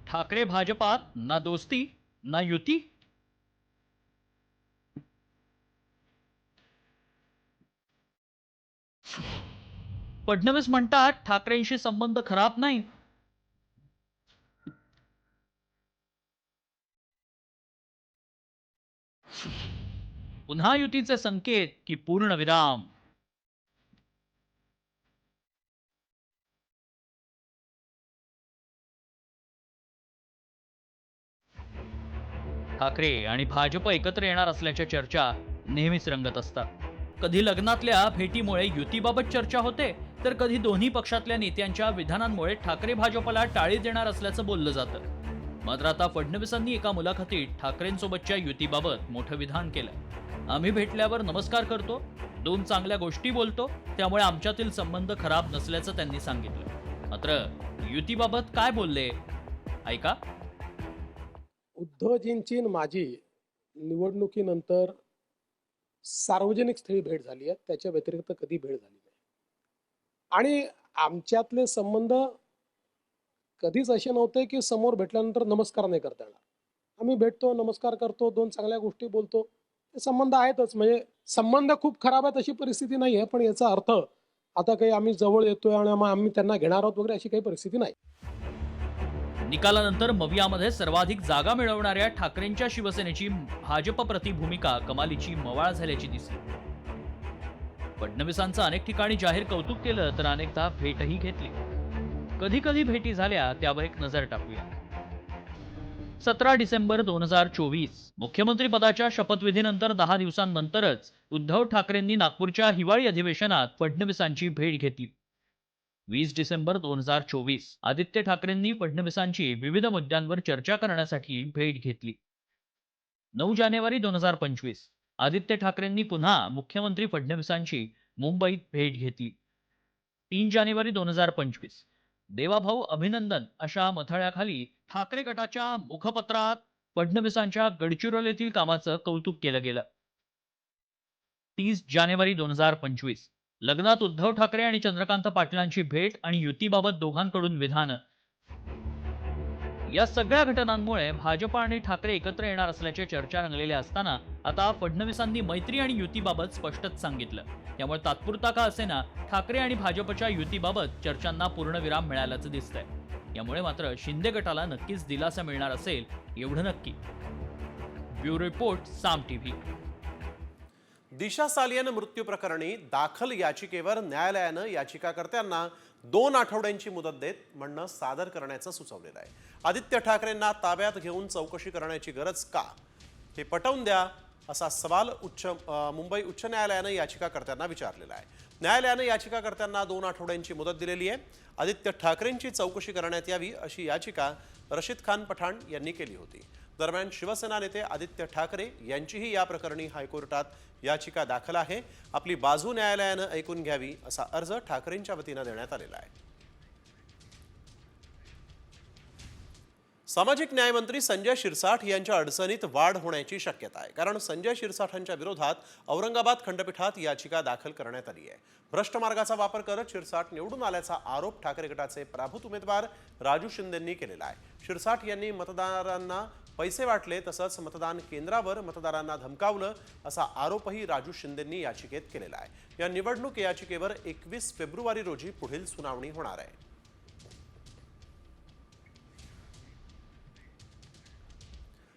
ठाकरे भाजपात ना दोस्ती ना युती. फडणवीस म्हणतात ठाकरेंशी संबंध खराब नाही. पुन्हा युतीचे संकेत की पूर्णविराम? ठाकरे आणि भाजप एकत्र येणार असल्याच्या चर्चा नेहमीच रंगत असतात. कधी लग्नातल्या भेटीमुळे युतीबाबत चर्चा होते, तर कधी दोन्ही पक्षातल्या नेत्यांच्या विधानांमुळे ठाकरे भाजपला टाळी देणार असल्याचं बोललं जातं. मात्र आता फडणवीसांनी एका मुलाखतीत ठाकरेंसोबतच्या युतीबाबत मोठं विधान केलंय. आम्ही भेटल्यावर नमस्कार करतो, 2 चांगल्या गोष्टी बोलतो, त्यामुळे आमच्यातील संबंध खराब नसल्याचं त्यांनी सांगितलं. मात्र युतीबाबत काय बोलले ऐका. उद्धवजींची आणि माझी निवडणुकीनंतर सार्वजनिक स्थळी भेट झाली आहे, त्याच्या व्यतिरिक्त कधी भेट झाली नाही. आणि आमच्यातले संबंध कधीच असे नव्हते की समोर भेटल्यानंतर नमस्कार नाही करता येणार. आम्ही भेटतो, नमस्कार करतो, 2 चांगल्या गोष्टी बोलतो, ते संबंध आहेतच. म्हणजे संबंध खूप खराब आहेत अशी परिस्थिती नाही आहे, पण याचा अर्थ आता काही आम्ही जवळ येतोय आणि आम्ही त्यांना घेणार आहोत वगैरे अशी काही परिस्थिती नाही. निकालानंतर मवियामध्ये सर्वाधिक जागा मिळवणाऱ्या ठाकरेंच्या शिवसेनेची भाजपप्रती भूमिका कमालीची मवाळ झाल्याची दिसली. फडणवीसांचं अनेक ठिकाणी जाहीर कौतुक केलं, तर अनेकदा भेटही घेतली. कधी कधी भेटी झाल्या त्यावर एक नजर टाकूया. 17 डिसेंबर 2024 मुख्यमंत्री पदाच्या शपथविधीनंतर 10 दिवसांनंतरच उद्धव ठाकरेंनी नागपूरच्या हिवाळी अधिवेशनात फडणवीसांची भेट घेतली. 20 डिसेंबर 2024 आदित्य ठाकरेंनी फडणवीसांची विविध मुद्द्यांवर चर्चा करण्यासाठी भेट घेतली. 9 जानेवारी 2025 आदित्य ठाकरेंनी पुन्हा मुख्यमंत्री फडणवीसांची मुंबईत भेट घेतली. 3 जानेवारी 2025 देवाभाऊ अभिनंदन अशा मथळ्याखाली ठाकरे गटाच्या मुखपत्रात फडणवीसांच्या गडचिरोलीतील कामाचं कौतुक केलं गेलं. 30 जानेवारी 2025 लग्नात उद्धव ठाकरे आणि चंद्रकांत पाटलांची भेट आणि युतीबाबत दोघांकडून विधानं. या सगळ्या घटनांमुळे भाजप आणि ठाकरे एकत्र येणार असल्याच्या चर्चा रंगलेल्या असताना आता फडणवीसांनी मैत्री आणि युतीबाबत स्पष्टच सांगितलं. त्यामुळे तात्पुरता का असेना ठाकरे आणि भाजपच्या युतीबाबत चर्चांना पूर्णविराम मिळाल्याचं दिसतंय. यामुळे मात्र शिंदे गटाला नक्कीच दिलासा मिळणार असेल एवढं नक्की. ब्युरो रिपोर्ट, साम टीव्ही. दिशा सालियन मृत्यू प्रकरणी दाखल याचिकेवर न्यायालयानं याचिकाकर्त्यांना 2 आठवड्यांची मुदत देत म्हणणं सादर करण्याचं सुचवलेलं आहे. आदित्य ठाकरेंना ताब्यात घेऊन चौकशी करण्याची गरज का, हे पटवून द्या असा सवाल मुंबई उच्च न्यायालयानं याचिकाकर्त्यांना विचारलेला आहे. न्यायालयानं याचिकाकर्त्यांना 2 आठवड्यांची मुदत दिलेली आहे. आदित्य ठाकरेंची चौकशी करण्यात यावी अशी याचिका रशीद खान पठाण यांनी केली होती. दरम्यान शिवसेना नेते आदित्य ठाकरे यांचीही या प्रकरणी हायकोर्टात याचिका दाखल आहे. आपली बाजू न्यायालयानं ऐकून घ्यावी असा अर्ज ठाकरेंच्या वतीनं देण्यात आलेला आहे. सामाजिक न्यायमंत्री संजय शिरसाठ यांच्या अडचणीत वाढ होण्याची शक्यता आहे. कारण संजय शिरसाठांच्या विरोधात औरंगाबाद खंडपीठात याचिका दाखल करण्यात आली आहे. भ्रष्ट मार्गाचा वापर करत शिरसाठ निवडून आल्याचा आरोप ठाकरे गटाचे पराभूत उमेदवार राजू शिंदेंनी केलेला आहे. शिरसाठ यांनी मतदारांना पैसे वाटले, तसंच मतदान केंद्रावर मतदारांना धमकावलं असा आरोपही राजू शिंदेंनी याचिकेत केलेला आहे. या निवडणूक याचिकेवर 21 फेब्रुवारी रोजी पुढील सुनावणी होणार आहे.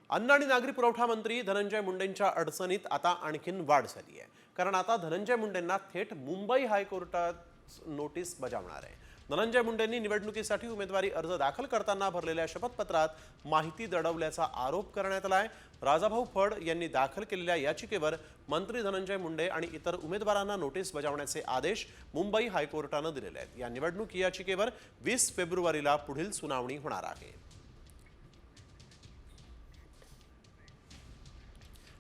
अन्न आणि नागरी पुरवठा मंत्री धनंजय मुंडेंच्या अडचणीत आता आणखीन वाढ झाली आहे. कारण आता धनंजय मुंडेंना थेट मुंबई हायकोर्टात नोटीस बजावणार आहे. धनंजय मुंडेंनी निवडणुकीसाठी उमेदवारी अर्ज दाखल करताना भरलेल्या शपथपत्रात माहिती दडवल्याचा आरोप करण्यात आला आहे. राजाभाऊ फड यांनी दाखल केलेल्या याचिकेवर मंत्री धनंजय मुंडे आणि इतर उमेदवारांना नोटीस बजावण्याचे आदेश मुंबई हायकोर्टानं दिलेले आहेत. या निवडणूक याचिकेवर 20 फेब्रुवारीला पुढील सुनावणी होणार आहे.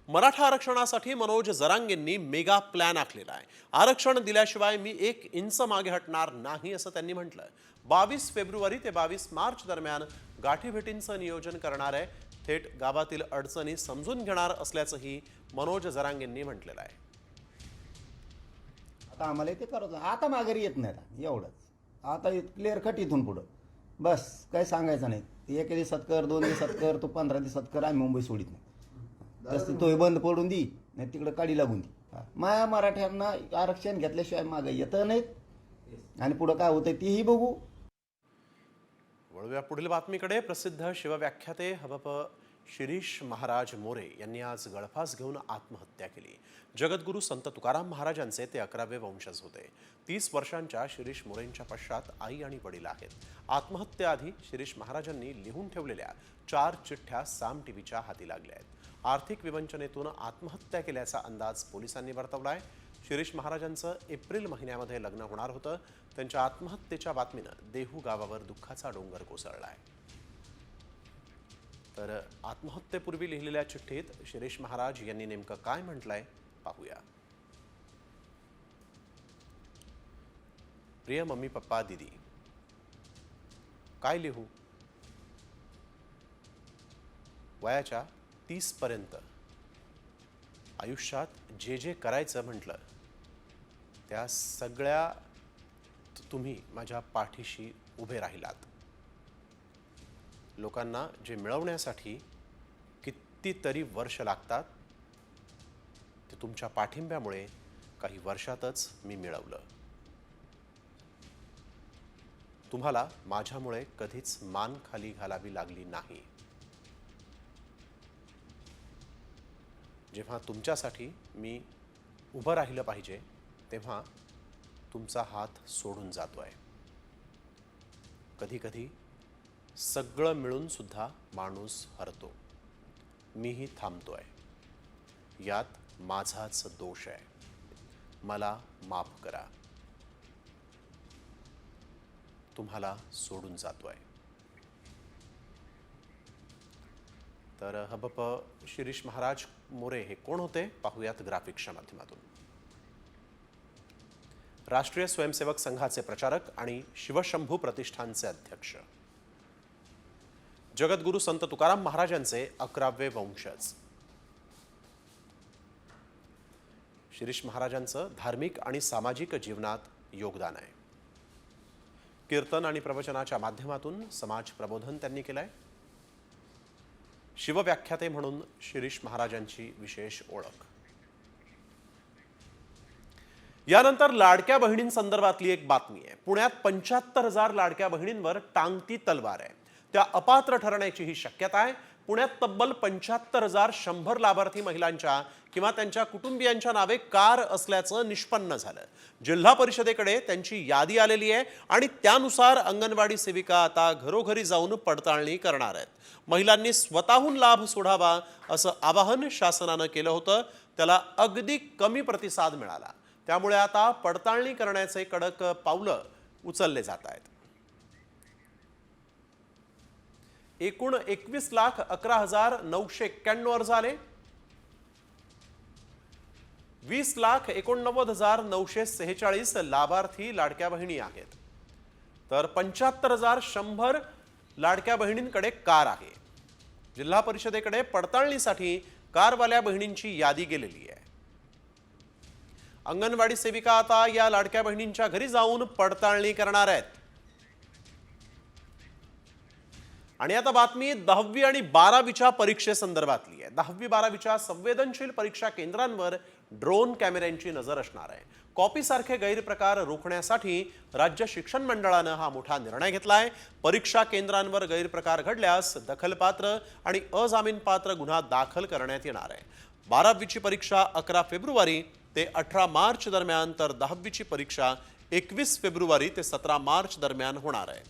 मराठा आरक्षणासाठी मनोज जरांगेंनी मेगा प्लॅन आखलेला आहे. आरक्षण दिल्याशिवाय मी 1 इंच मागे हटणार नाही असं त्यांनी म्हटलं. 22 फेब्रुवारी ते 22 मार्च दरम्यान गाठीभेटींचं नियोजन करणार आहे. थेट गावातील अडचणी समजून घेणार असल्याचंही मनोज जरांगेंनी म्हटलेलं आहे. आता आम्हाला ते करत आता माघारी येत नाही, एवढंच. आता क्लिअर कट इथून पुढं बस काही सांगायचं नाही. 1 दिवसात कर, 2 दिवसात कर, तो 15 दिवसात कर, आम्ही मुंबई सोडित नाही. तो बंद पडून दी, नाही तिकडे काढी लागून दी. माया मराठ्यांना आरक्षण घेतल्याशिवाय मागे येत नाहीत. आणि पुढं काय होतंय तेही बघू. वळूया पुढील बातमीकडे. प्रसिद्ध शिवव्याख्याते हबप शिरीष महाराज मोरे यांनी आज गळफास घेऊन आत्महत्या केली. जगद्गुरू संत तुकाराम महाराजांचे ते 11वे वंशज होते. 30 वर्षांच्या शिरीष मोरेंच्या पश्चात आई आणि वडील आहेत. आत्महत्येआधी शिरीष महाराजांनी लिहून ठेवलेल्या 4 चिठ्ठ्या साम टीव्हीच्या हाती लागल्या आहेत. आर्थिक विवंचनेतून आत्महत्या केल्याचा अंदाज पोलिसांनी वर्तवलाय. शिरीष महाराजांचं एप्रिल महिन्यामध्ये लग्न होणार होतं. त्यांच्या आत्महत्येच्या बातमीनं देहू गावावर दुःखाचा डोंगर कोसळलाय. तर आत्महत्येपूर्वी लिहिलेल्या चिठ्ठीत शिरीष महाराज यांनी नेमकं काय म्हटलंय पाहूया. प्रिय मम्मी पप्पा दीदी, काय लिहू? वयाच्या 30 पर्यंत आयुष्यात जे जे करायचं म्हटलं त्या सगळ्या तुम्ही माझ्या पाठीशी उभे राहिलात. लोकांना जे मिळवण्यासाठी कितीतरी वर्ष लागतात ते तुमच्या पाठिंब्यामुळे काही वर्षातच मी मिळवलं. तुम्हाला माझ्यामुळे कधीच मान खाली घालावी लागली नाही. जेव्हा तुमच्यासाठी मी उभं राहिलं पाहिजे तेव्हा तुमचा हात सोडून जातोय. कधी कधी सगळं मिळून सुद्धा माणूस हरतो. मीही थांबतोय. यात माझाच दोष आहे. मला माफ करा. तुम्हाला सोडून जातोय. तर हबप शिरीष महाराज मोरे हे कोण होते पाहूयात ग्राफिक्सच्या माध्यमातून. राष्ट्रीय स्वयंसेवक संघाचे प्रचारक आणि शिवशंभू प्रतिष्ठानचे अध्यक्ष. जगद्गुरू संत तुकाराम महाराजांचे 11वे वंशज. शिरीष महाराजांचं धार्मिक आणि सामाजिक जीवनात योगदान आहे. कीर्तन आणि प्रवचनाच्या माध्यमातून समाज प्रबोधन त्यांनी केलंय. शिवव्याख्याते म्हणून शिरीष महाराजांची विशेष ओळख. यानंतर लाडक्या बहिणींसंदर्भातली एक बातमी आहे. पुण्यात 75,000 लाडक्या बहिणींवर टांगती तलवार आहे. त्या अपात्र ठरण्याची ही शक्यता आहे. पुण्यात तब्बल 75,100 लाभार्थी महिलांच्या किंवा त्यांच्या कुटुंबियांच्या नावे कार असल्याचं निष्पन्न झालं. जिल्हा परिषदेकडे त्यांची यादी आलेली आहे आणि त्यानुसार अंगणवाडी सेविका आता घरोघरी जाऊन पडताळणी करणार आहेत. महिलांनी स्वतःहून लाभ सोडावा असं आवाहन शासनानं केलं होतं. त्याला अगदी कमी प्रतिसाद मिळाला. त्यामुळे आता पडताळणी करण्याचे कडक पावलं उचलले जात आहेत. एकूण 21,11,991 अर्ज आले. 20,89,946 लाभार्थी लाडक्या बहिणी आहेत. तर 75,100 लाडक्या बहिणींकडे कार आहे. जिल्हा परिषदेकडे पडताळणीसाठी कारवाल्या बहिणींची यादी गेलेली आहे. अंगणवाडी सेविका आता या लाडक्या बहिणींच्या घरी जाऊन पडताळणी करणार आहेत. आणि आता बातमी 10वी आणि 12वीच्या परीक्षेसंदर्भातली आहे. 10वी-12वीच्या संवेदनशील परीक्षा केंद्रांवर ड्रोन कॅमेऱ्यांची नजर असणार आहे. कॉपीसारखे गैरप्रकार रोखण्यासाठी राज्य शिक्षण मंडळानं हा मोठा निर्णय घेतलाय. परीक्षा केंद्रांवर गैरप्रकार घडल्यास दखलपात्र आणि अजामीनपात्र गुन्हा दाखल करण्यात येणार आहे. 12वीची परीक्षा 11 फेब्रुवारी ते 18 मार्च दरम्यान, तर 10वीची परीक्षा 21 फेब्रुवारी ते 17 मार्च दरम्यान होणार आहे.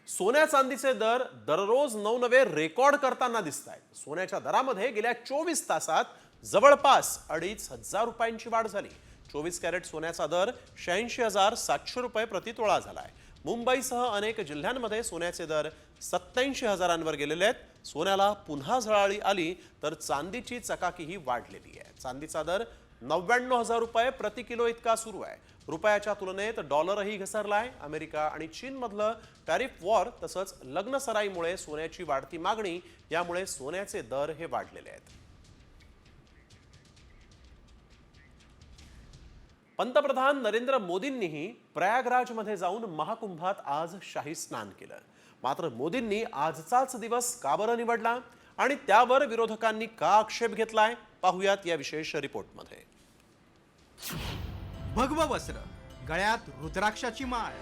सोन्या चांदीचे दर दररोज नवनवे रेकॉर्ड करताना दिसत आहेत. सोन्याच्या दरामध्ये गेल्या 24 तासात जवळपास 2,500 रुपयांची वाढ झाली. 24 कॅरेट सोन्याचा दर 86,700 रुपये प्रति तोळा झालाय. मुंबईसह अनेक जिल्ह्यांमध्ये सोन्याचे दर 87,000 गेलेले आहेत. सोन्याला पुन्हा झळाळी आली तर चांदीची चकाकीही वाढलेली आहे. चांदीचा दर 99,000 रुपये प्रति किलो इतका सुरू आहे. रुपयाच्या तुलनेत डॉलरही घसरलाय. अमेरिका आणि चीनमधलं टॅरिफ वॉर तसंच लग्नसराईमुळे सोन्याची वाढती मागणी यामुळे सोन्याचे दर हे वाढलेले आहेत. पंतप्रधान नरेंद्र मोदींनीही प्रयागराजमध्ये जाऊन महाकुंभात आज शाही स्नान केलं. मात्र मोदींनी आजचाच दिवस का बरं निवडला आणि त्यावर विरोधकांनी का आक्षेप घेतलाय पाहूयात या विशेष रिपोर्टमध्ये. भगवं वस्त्र, गळ्यात रुद्राक्षाची माळ.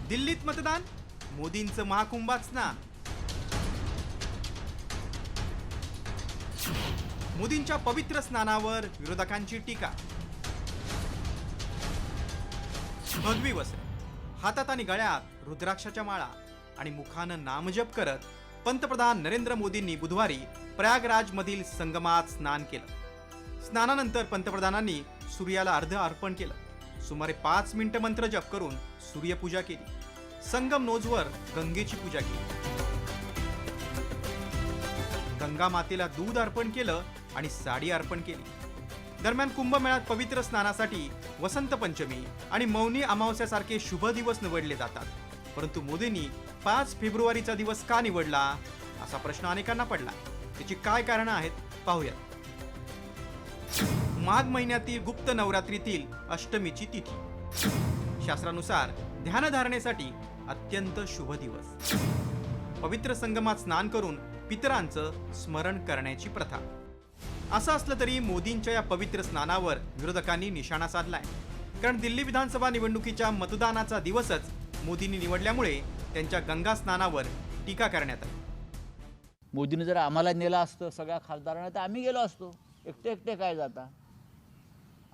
दिल्लीत मतदान, मोदींचं महाकुंभात स्नान. मोदींच्या पवित्र स्नानावर विरोधकांची टीका. भगवी वस्त्र, हातात आणि गळ्यात रुद्राक्षाच्या माळा आणि मुखानं नामजप करत पंतप्रधान नरेंद्र मोदींनी बुधवारी प्रयागराजमधील संगमात स्नान केलं. स्नानानंतर पंतप्रधानांनी सूर्याला अर्घ्य अर्पण केलं. सुमारे 5 मिनिटं मंत्रजप करून सूर्यपूजा केली. संगम नोजवर गंगेची पूजा केली. गंगा मातेला दूध अर्पण केलं आणि साडी अर्पण केली. दरम्यान कुंभमेळ्यात पवित्र स्नानासाठी वसंत पंचमी आणि मौनी अमावस्यासारखे शुभ दिवस निवडले जातात. परंतु मोदींनी 5 फेब्रुवारीचा दिवस का निवडला असा प्रश्न अनेकांना पडला. त्याची काय कारणं आहेत पाहूयात. माघ महिन्यातील गुप्त नवरात्रीतील अष्टमीची तिथी. शास्त्रानुसार ध्यानधारणेसाठी अत्यंत शुभ दिवस. पवित्र संगमात स्नान करून पितरांचं स्मरण करण्याची प्रथा. असं असलं तरी मोदींच्या या पवित्र स्नानावर विरोधकांनी निशाणा साधलाय. कारण दिल्ली विधानसभा निवडणुकीच्या मतदानाचा दिवसच मोदींनी निवडल्यामुळे त्यांच्या गंगा स्नानावर टीका करण्यात आली. मोदीने जर आम्हाला नेलं असतं सगळ्या खासदारांना तर आम्ही गेलो असतो. एकटे एकटे काय जाता.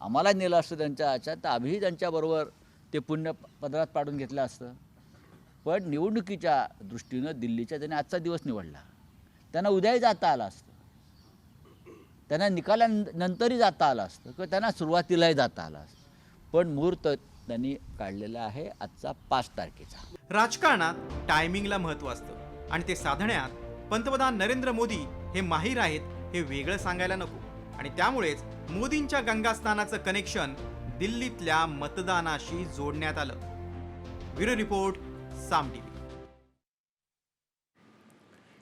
आम्हाला नेलं असतं त्यांच्या ह्याच्यात तर आम्हीही त्यांच्याबरोबर ते पुण्य पदरात पाडून घेतलं असतं. पण निवडणुकीच्या दृष्टीनं दिल्लीच्या त्यांनी आजचा दिवस निवडला. त्यांना उद्याही जाता आलं असतं. त्यांना निकालानंतरही जाता आलं असतं किंवा त्यांना सुरुवातीलाही जाता आलं असतं. पण मुहूर्त त्यांनी काढलेला आहे आजचा 5 तारखेचा. राजकारणात टायमिंगला महत्त्व असतं आणि ते साधण्यात पंतप्रधान नरेंद्र मोदी हे माहीर आहेत हे वेगळं सांगायला नको. आणि त्यामुळेच मोदींच्या गंगा स्नानाचं कनेक्शन दिल्लीतल्या मतदानाशी जोडण्यात आलं. ब्युरो रिपोर्ट, साम टीव्ही.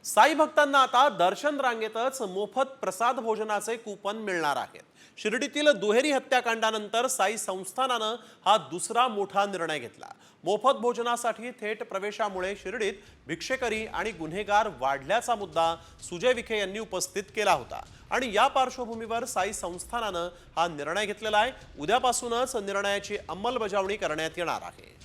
साई भक्तांना आता दर्शन रांगेतच मोफत प्रसाद भोजनाचे कूपन मिळणार आहेत. शिर्डीतील दुहेरी हत्याकांडानंतर साई संस्थानानं हा दुसरा मोठा निर्णय घेतला. मोफत भोजनासाठी थेट प्रवेशामुळे शिर्डीत भिक्षेकरी आणि गुन्हेगार वाढल्याचा मुद्दा सुजय विखे यांनी उपस्थित केला होता आणि या पार्श्वभूमीवर साई संस्थानानं हा निर्णय घेतलेला आहे. उद्यापासूनच निर्णयाची अंमलबजावणी करण्यात येणार आहे.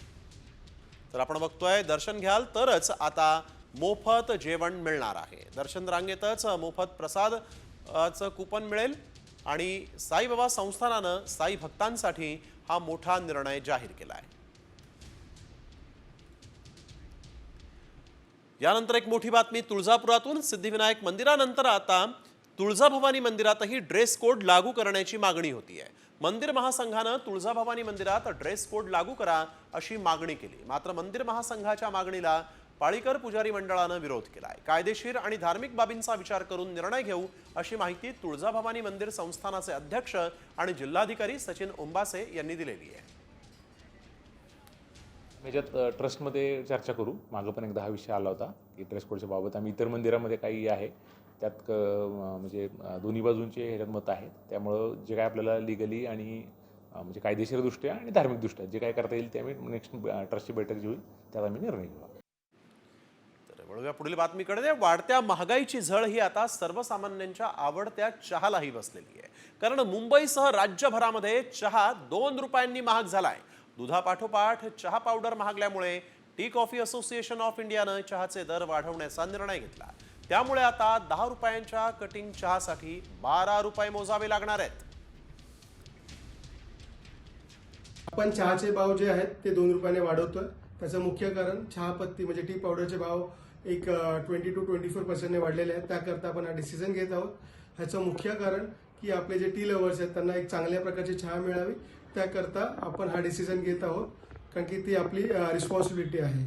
तर आपण बघतोय दर्शन घ्याल तरच आता मोफत जेवण मिळणार आहे. दर्शन रांगेतच मोफत प्रसादचं कूपन मिळेल आणि साईबाबा संस्थानानं साई भक्तांसाठी हा मोठा निर्णय जाहीर केला आहे. यानंतर एक मोठी बातमी तुळजापुरातून. सिद्धिविनायक मंदिरानंतर आता तुळजाभवानी मंदिरातही ड्रेस कोड लागू करण्याची मागणी होतीये. मंदिर महासंघानं तुळजाभवानी मंदिरात ड्रेस कोड लागू करा अशी मागणी केली. मात्र मंदिर महासंघाच्या मागणीला पाळीकर पुजारी मंडळानं विरोध केलाय. कायदेशीर आणि धार्मिक बाबींचा विचार करून निर्णय घेऊ अशी माहिती तुळजाभवानी मंदिर संस्थानाचे अध्यक्ष आणि जिल्हाधिकारी सचिन ओंबासे यांनी दिलेली आहे. याच्यात ट्रस्टमध्ये चर्चा करू. मागं पण एकदा हा विषय आला होता की ड्रेस कोडच्या बाबत आम्ही इतर मंदिरामध्ये काही आहे त्यात म्हणजे दोन्ही बाजूंचे ह्याच्यात मत आहेत. त्यामुळं जे काय आपल्याला लिगली आणि म्हणजे कायदेशीरदृष्ट्या आणि धार्मिकदृष्ट्या जे काय करता येईल ते आम्ही नेक्स्ट ट्रस्टची बैठक जी होईल त्यात आम्ही निर्णय घेऊ. वळूया पुढील बातमीकडे. वाढत्या महागाईची झळ ही आता सर्वसामान्यांच्या आवडत्या चहालाही बसलेली आहे. कारण मुंबईसह राज्यभरामध्ये चहा 2 रुपयांनी महाग झालाय. दुधापाठोपाठ चहा पावडर महागल्यामुळे टी कॉफी असोसिएशन ऑफ इंडियानं चहाचे दर वाढवण्याचा निर्णय घेतला. त्यामुळे आता 10 रुपयांच्या कटिंग चहासाठी 12 रुपये मोजावे लागणार आहेत. आपण चहाचे भाव जे आहेत ते 2 रुपयाने वाढवतोय. त्याचं मुख्य कारण चहापत्ती म्हणजे टी पावडरचे भाव एक 20 to 24% वाढलेले आहेत. त्याकरता आपण हा डिसिजन घेत आहोत. ह्याचं मुख्य कारण की आपले जे टी लवर्स आहेत त्यांना एक चांगल्या प्रकारची चहा मिळावी त्याकरता आपण हा डिसिजन घेत आहोत. कारण की ती आपली रिस्पॉन्सिबिलिटी आहे.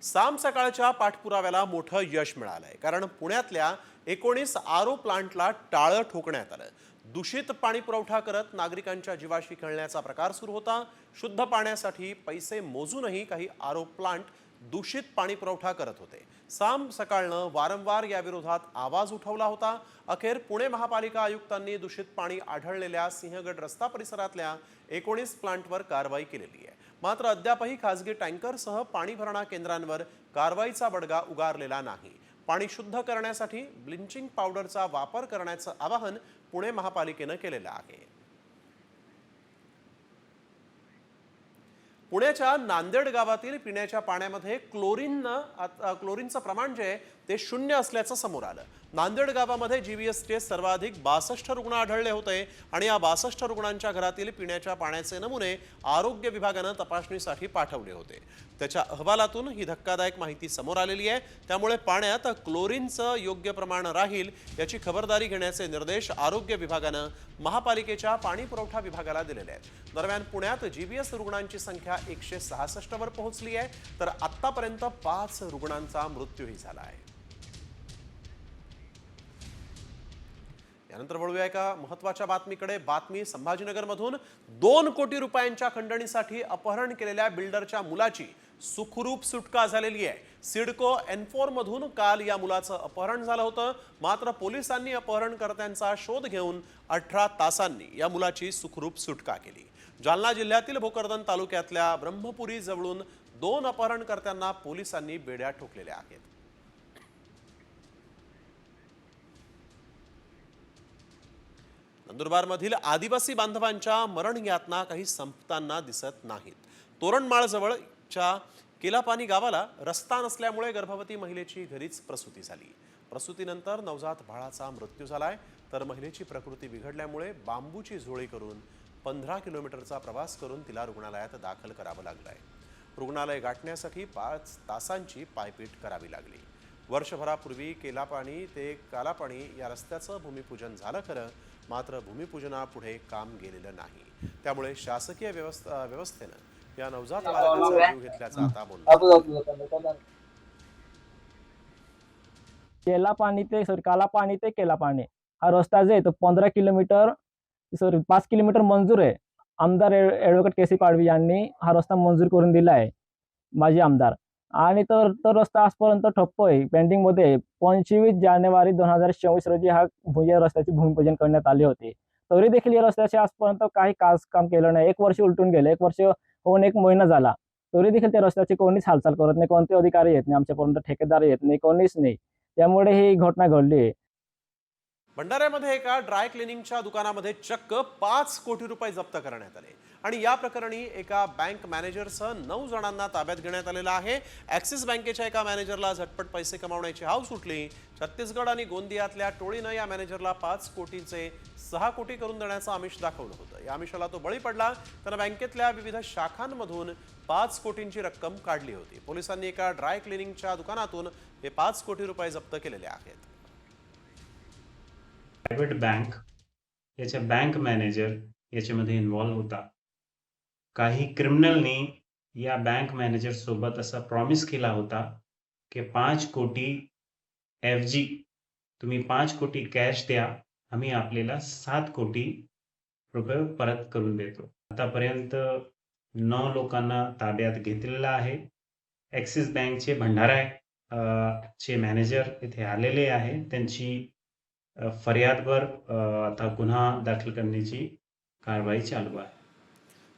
साम सकाळच्या पाठपुराव्याला मोठं यश मिळालंय. कारण पुण्यातल्या 19 आरो प्लांटला टाळं ठोकण्यात आलं. दूषित पाणी पुरवठा करत नागरिकांच्या जीवाशी खेळण्याचा प्रकार सुरू होता. शुद्ध पाण्यासाठी पैसे मोजूनही काही आरो प्लांट दूषित पाणी पुरवठा करत होते. साम सकाळनं वारंवार या विरोधात आवाज उठवला होता. अखेर पुणे महापालिका आयुक्तांनी दूषित पाणी आढळलेल्या सिंहगड रस्ता परिसरातल्या 19 प्लांटवर कारवाई केलेली आहे. मात्र अद्यापही खासगी टँकरसह पाणी भरणा केंद्रांवर कारवाईचा बडगा उगारलेला नाही. पाणी शुद्ध करण्यासाठी ब्लिचिंग पावडरचा वापर करण्याचं आवाहन पुणे महापालिकेनं केलेलं आहे. पुण्याच्या नांदेड गावातील पिण्याच्या पाण्यामध्ये क्लोरीनचं प्रमाण जे आहे ते 0 असल्याचं समोर आलं. नांदेड गावामध्ये जीव्हीएसचे सर्वाधिक 62 रुग्ण आढळले होते आणि या 62 रुग्णांच्या घरातील पिण्याच्या पाण्याचे नमुने आरोग्य विभागानं तपासणीसाठी पाठवले होते. त्याच्या अहवालातून ही धक्कादायक माहिती समोर आलेली आहे. त्यामुळे पाण्यात क्लोरीनचं योग्य प्रमाण राहील याची खबरदारी घेण्याचे निर्देश आरोग्य विभागानं महापालिकेच्या पाणी पुरवठा विभागाला दिलेले आहेत. दरम्यान पुण्यात जीव्हीएस रुग्णांची संख्या 166 वर पोहोचली आहे, तर आतापर्यंत 5 रुग्णांचा मृत्यूही झाला आहे. यानंतर वळूया एका महत्त्वाच्या बातमीकडे. बातमी संभाजीनगरमधून 2 कोटी रुपयांच्या खंडणीसाठी अपहरण केलेल्या बिल्डरच्या मुलाची सुखरूप सुटका झालेली आहे. सिडको N4 मधून काल या मुलाचं अपहरण झालं होतं. मात्र पोलिसांनी अपहरणकर्त्यांचा शोध घेऊन 18 तासांनी या मुलाची सुखरूप सुटका केली. जालना जिल्ह्यातील भोकरदन तालुक्यातल्या ब्रह्मपुरी जवळून 2 अपहरणकर्त्यांना पोलिसांनी बेड्या ठोकलेल्या आहेत. नंदुरबारमधील आदिवासी बांधवांच्या मरण यातना काही संपताना दिसत नाहीत. तोरणमाळ जवळच्या केलापानी गावाला रस्ता नसल्यामुळे गर्भवती महिलेची घरीच प्रसूती झाली. प्रसूतीनंतर नवजात बाळाचा मृत्यू झालाय, तर महिलेची प्रकृती बिघडल्यामुळे बांबूची झोळी करून 15 किलोमीटरचा प्रवास करून तिला रुग्णालयात दाखल करावं लागलंय. रुग्णालय गाठण्यासाठी 5 तासांची पायपीट करावी लागली. वर्षभरापूर्वी केलापाणी ते कालापाणी या रस्त्याचं भूमिपूजन झालं खरं, मात्र भूमिपूजनापुढे काम गेलेलं नाही. त्यामुळे शासकीय व्यवस्थेनं या नवजात बालकाचा जीव घेतल्याचा आता बोलतो. कालापाणी ते केलापाणी हा रस्ता जो आहे तो 15 किलोमीटर 5 किलोमीटर मंजूर आहे. आमदार ॲडव्होकेट केसी पाडवी यांनी हा रस्ता मंजूर करून दिला आहे, माजी आमदार. आणि तो रस्ता आजपर्यंत ठप्प आहे, पेंडिंगमध्ये आहे. 25 जानेवारी 2024 रोजी या रस्त्याचे भूमिपूजन करण्यात आले होते. तरी देखील या रस्त्याचे आजपर्यंत काही काम केलं नाही. 1 वर्ष उलटून गेले, 1 वर्ष होऊन 1 महिना झाला. तरी देखील त्या रस्त्याची कोणीच हालचाल करत नाही, कोणते अधिकारी येत नाही आमच्यापर्यंत, ठेकेदार येत नाही, कोणीच नाही. त्यामुळे ही घटना घडली आहे. भंडाऱ्यामध्ये एका ड्राय क्लिनिंगच्या दुकानामध्ये चक्क 5 कोटी रुपये जप्त करण्यात आले आणि या प्रकरणी एका बँक मॅनेजरसह 9 जणांना ताब्यात घेण्यात आलेलं आहे. ॲक्सिस बँकेच्या एका मॅनेजरला झटपट पैसे कमावण्याची हाव सुटली. छत्तीसगड आणि गोंदियातल्या टोळीनं या मॅनेजरला 5 कोटीचे 6 कोटी करून देण्याचं आमिष दाखवलं होतं. या आमिषाला तो बळी पडला. त्यानं बँकेतल्या विविध शाखांमधून 5 कोटींची रक्कम काढली होती. पोलिसांनी एका ड्राय क्लिनिंगच्या दुकानातून हे 5 कोटी रुपये जप्त केलेले आहेत. प्रायव्हेट बँक याच्या बँक मॅनेजर याच्यामध्ये इन्व्हॉल्व होता. काही क्रिमिनलनी या बँक मॅनेजर सोबत असा प्रॉमिस केला होता की 5 कोटी ऐवजी तुम्ही 5 कोटी कॅश द्या, आम्ही आपल्याला 7 कोटी रुपये परत करून देतो. आतापर्यंत 9 लोकांना ताब्यात घेतलेलं आहे. ॲक्सिस बँकचे भंडारा चे मॅनेजर इथे आलेले आहे. त्यांची फरियादवर आता गुन्हा दाखल करण्याची कारवाई चालू आहे.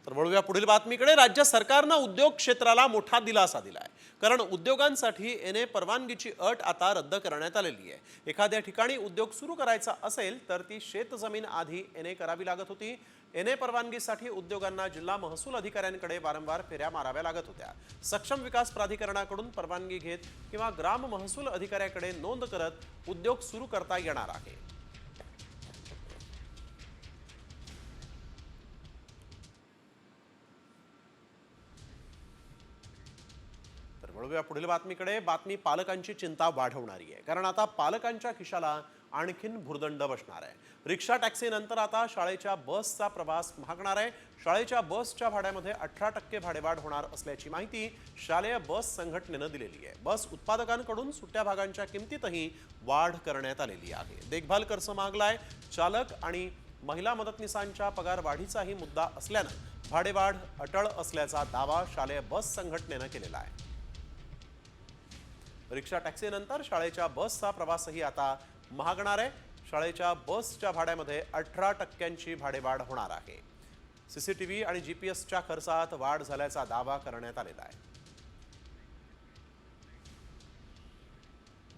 तर वळूया पुढील बातमीकडे. राज्य सरकारनं उद्योग क्षेत्राला मोठा दिलासा दिलाय, कारण उद्योगांसाठी NA परवानगीची अट आता रद्द करण्यात आलेली आहे. एखाद्या ठिकाणी उद्योग सुरू करायचा असेल तर ती शेतजमीन आधी NA करावी लागत होती. NA परवानगीसाठी उद्योगांना जिल्हा महसूल अधिकाऱ्यांकडे वारंवार फेऱ्या माराव्या लागत होत्या. सक्षम विकास प्राधिकरणाकडून परवानगी घेत किंवा ग्राम महसूल अधिकाऱ्याकडे नोंद करत उद्योग सुरू करता येणार आहे. वळूया पुढील बातमीकडे. बातमी पालकांची चिंता वाढवणारी आहे, कारण आता पालकांच्या खिशाला आणखीन भुर्दंड बसणार आहे. रिक्षा टॅक्सी नंतर आता शाळेच्या बसचा प्रवास महागणार आहे. शाळेच्या बसच्या भाड्यामध्ये 18% भाडेवाढ होणार असल्याची माहिती शालेय बस संघटनेनं दिलेली आहे. बस उत्पादकांकडून सुट्ट्या भागांच्या किमतीतही वाढ करण्यात आलेली आहे. देखभाल खर्च मागलाय. चालक आणि महिला मदतनीसांच्या पगार वाढीचाही मुद्दा असल्यानं भाडेवाढ अटळ असल्याचा दावा शालेय बस संघटनेनं केलेला आहे. रिक्षा टॅक्सीनंतर शाळेच्या बसचा प्रवासही आता महागणार आहे. शाळेच्या बसच्या भाड्यामध्ये 18% भाडेवाढ होणार आहे. CCTV आणि GPS खर्चात वाढ झाल्याचा दावा करण्यात आलेला आहे.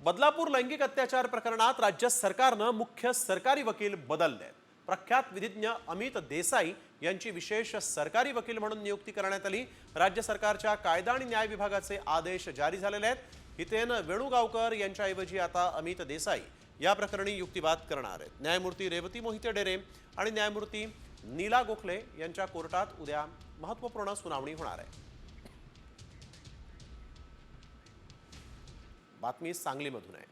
बदलापूर लैंगिक अत्याचार प्रकरणात राज्य सरकारनं मुख्य सरकारी वकील बदलले आहेत. प्रख्यात विधिज्ञ अमित देसाई यांची विशेष सरकारी वकील म्हणून नियुक्ती करण्यात आली. राज्य सरकारच्या कायदा आणि न्याय विभागाचे आदेश जारी झालेले आहेत. हितेन वेणुगावकर यांच्याऐवजी आता अमित देसाई या प्रकरणी युक्तिवाद करणार आहेत. न्यायमूर्ती रेवती मोहिते डेरे आणि न्यायमूर्ती नीला गोखले यांच्या कोर्टात उद्या महत्त्वपूर्ण सुनावणी होणार आहे. बातमी सांगलीमधून आहे.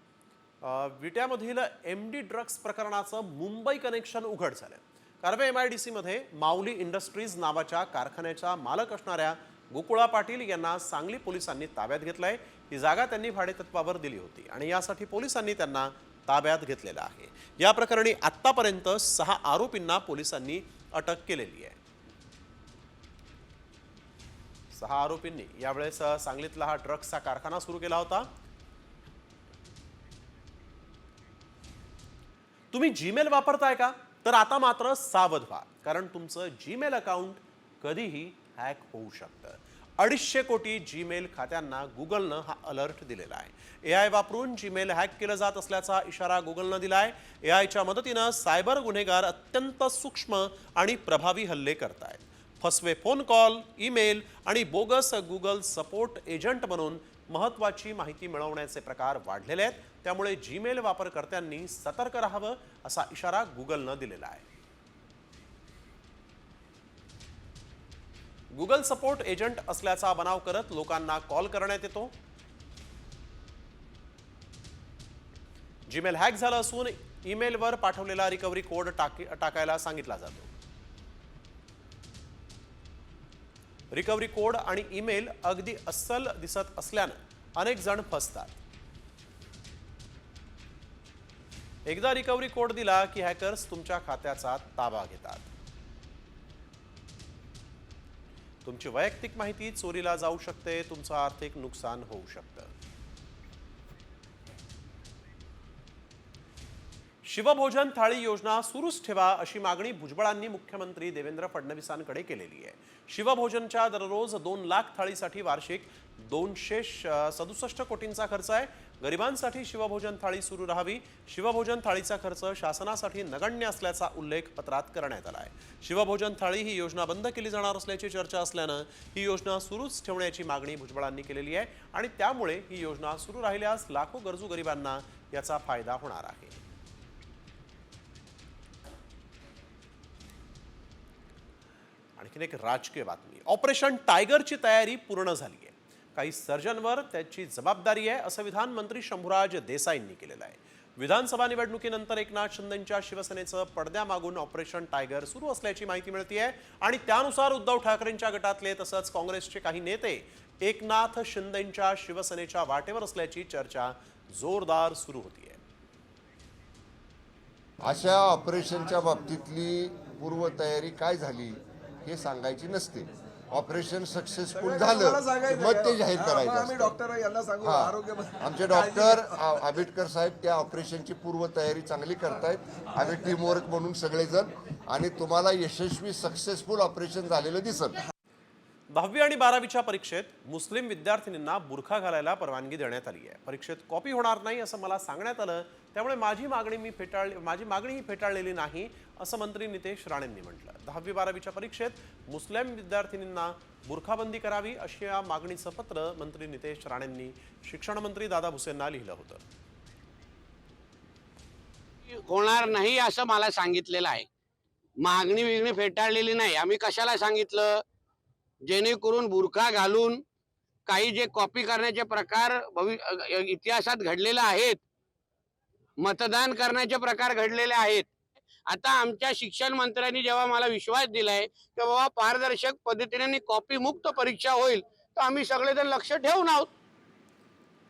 विट्यामधील MD ड्रग्स प्रकरणाचं मुंबई कनेक्शन उघड झालं. कर्वे MIDC मध्ये माऊली इंडस्ट्रीज नावाच्या कारखान्याचा मालक असणाऱ्या गोकुळा पाटील यांना सांगली पोलिसांनी ताब्यात घेतलंय. ही जागा त्यांनी भाडेतत्वावर दिली होती आणि यासाठी पोलिसांनी त्यांना ताब्यात घेतलेलं आहे. या प्रकरणी आतापर्यंत 6 आरोपींना पोलिसांनी अटक केलेली आहे. 6 आरोपींनी यावेळेस सांगलीतला हा ड्रग्सचा कारखाना सुरू केला होता. तुम्ही जीमेल वापरताय का? तर आता मात्र सावध व्हा, कारण तुमचं जीमेल अकाउंट कधीही हॅक होऊ शकतं. 250 कोटी जीमेल खात्यांना गुगलनं हा अलर्ट दिलेला आहे. AI वापरून जीमेल हॅक केलं जात असल्याचा इशारा गुगलनं दिलाय. AIच्या मदतीनं सायबर गुन्हेगार अत्यंत सूक्ष्म आणि प्रभावी हल्ले करतायत. फसवे फोन कॉल, ईमेल आणि बोगस गुगल सपोर्ट एजंट बनून महत्त्वाची माहिती मिळवण्याचे प्रकार वाढलेले आहेत. त्यामुळे जीमेल वापरकर्त्यांनी सतर्क राहावं असा इशारा गुगलनं दिलेला आहे. गुगल सपोर्ट एजंट असल्याचा बनाव करत लोकांना कॉल करण्यात येतो. जीमेल हॅक झालं असून ईमेलवर पाठवलेला रिकव्हरी कोड टाकायला सांगितला जातो. रिकव्हरी कोड आणि ईमेल अगदी अस्सल दिसत असल्यानं अनेक जण फसतात. एकदा रिकव्हरी कोड दिला की हॅकर्स तुमच्या खात्याचा ताबा घेतात. तुमची वैयक्तिक माहिती चोरीला जाऊ शकते. तुमचं आर्थिक नुकसान होऊ शकतं. शिवभोजन थाळी योजना सुरूच ठेवा अशी मागणी भुजबळांनी मुख्यमंत्री देवेंद्र फडणवीसांकडे केलेली आहे. शिवभोजनच्या दररोज 2 लाख थाळीसाठी वार्षिक 267 कोटींचा खर्च आहे. गरिबांसाठी शिवभोजन थाळी सुरू राहावी. शिवभोजन थाळीचा खर्च शासनासाठी नगण्य असल्याचा उल्लेख पत्रात करण्यात आला आहे. शिवभोजन थाळी ही योजना बंद केली जाणार असल्याची चर्चा असल्यानं ही योजना सुरूच ठेवण्याची मागणी भुजबळांनी केलेली आहे आणि त्यामुळे ही योजना सुरू राहिल्यास लाखो गरजू गरिबांना याचा फायदा होणार आहे. आणखीन एक राजकीय बातमी. ऑपरेशन टायगरची तयारी पूर्ण झाली आहे. काही सर्जनवर त्याची जबाबदारी आहे असं विधानमंत्री शंभूराज देसाईंनी केलेलं आहे. विधानसभा निवडणुकीनंतर एकनाथ शिंदेंच्या शिवसेनेचं पडद्यामागून ऑपरेशन टायगर सुरू असल्याची माहिती मिळते आहे आणि त्यानुसार उद्धव ठाकरेंच्या गटातले तसंच काँग्रेसचे काही नेते एकनाथ शिंदेंच्या शिवसेनेच्या वाटेवर असल्याची चर्चा जोरदार सुरू होती आहे. अशा ऑपरेशनच्या बाबतीतली पूर्वतयारी काय झाली हे सांगायची नसते. ऑपरेशन सक्सेसफुल झालं मग ते जाहीर करायचं. आमचे डॉक्टर आंबेडकर साहेब त्या ऑपरेशनची पूर्वतयारी चांगली करतायत. आम्ही टीमवर्क म्हणून सगळेजण आणि तुम्हाला यशस्वी सक्सेसफुल ऑपरेशन झालेलं दिसत. 10वी आणि 12वीच्या परीक्षेत मुस्लिम विद्यार्थिनींना बुरखा घालायला परवानगी देण्यात आली आहे. परीक्षेत कॉपी होणार नाही असं मला सांगण्यात आलं. त्यामुळे माझी मागणी ही फेटाळलेली नाही असं मंत्री नितेश राणेंनी म्हटलं. 10वी 12वीच्या परीक्षेत मुस्लिम विद्यार्थिनींना बुरखाबंदी करावी अशी या मागणीचं पत्र मंत्री नितेश राणेंनी शिक्षण मंत्री दादा भुसेंना लिहिलं होतं. होणार नाही असं मला सांगितलेलं आहे. मागणी फेटाळलेली नाही. आम्ही कशाला सांगितलं? जेणेकरून बुरखा घालून काही जे कॉपी करण्याचे प्रकार इतिहासात घडलेले आहेत, मतदान करण्याचे प्रकार घडलेले आहेत. आता आमच्या शिक्षण मंत्र्यांनी जेव्हा मला विश्वास दिलाय की बाबा पारदर्शक पद्धतीने कॉपी मुक्त परीक्षा होईल, तर आम्ही सगळेजण लक्ष ठेवून आहोत.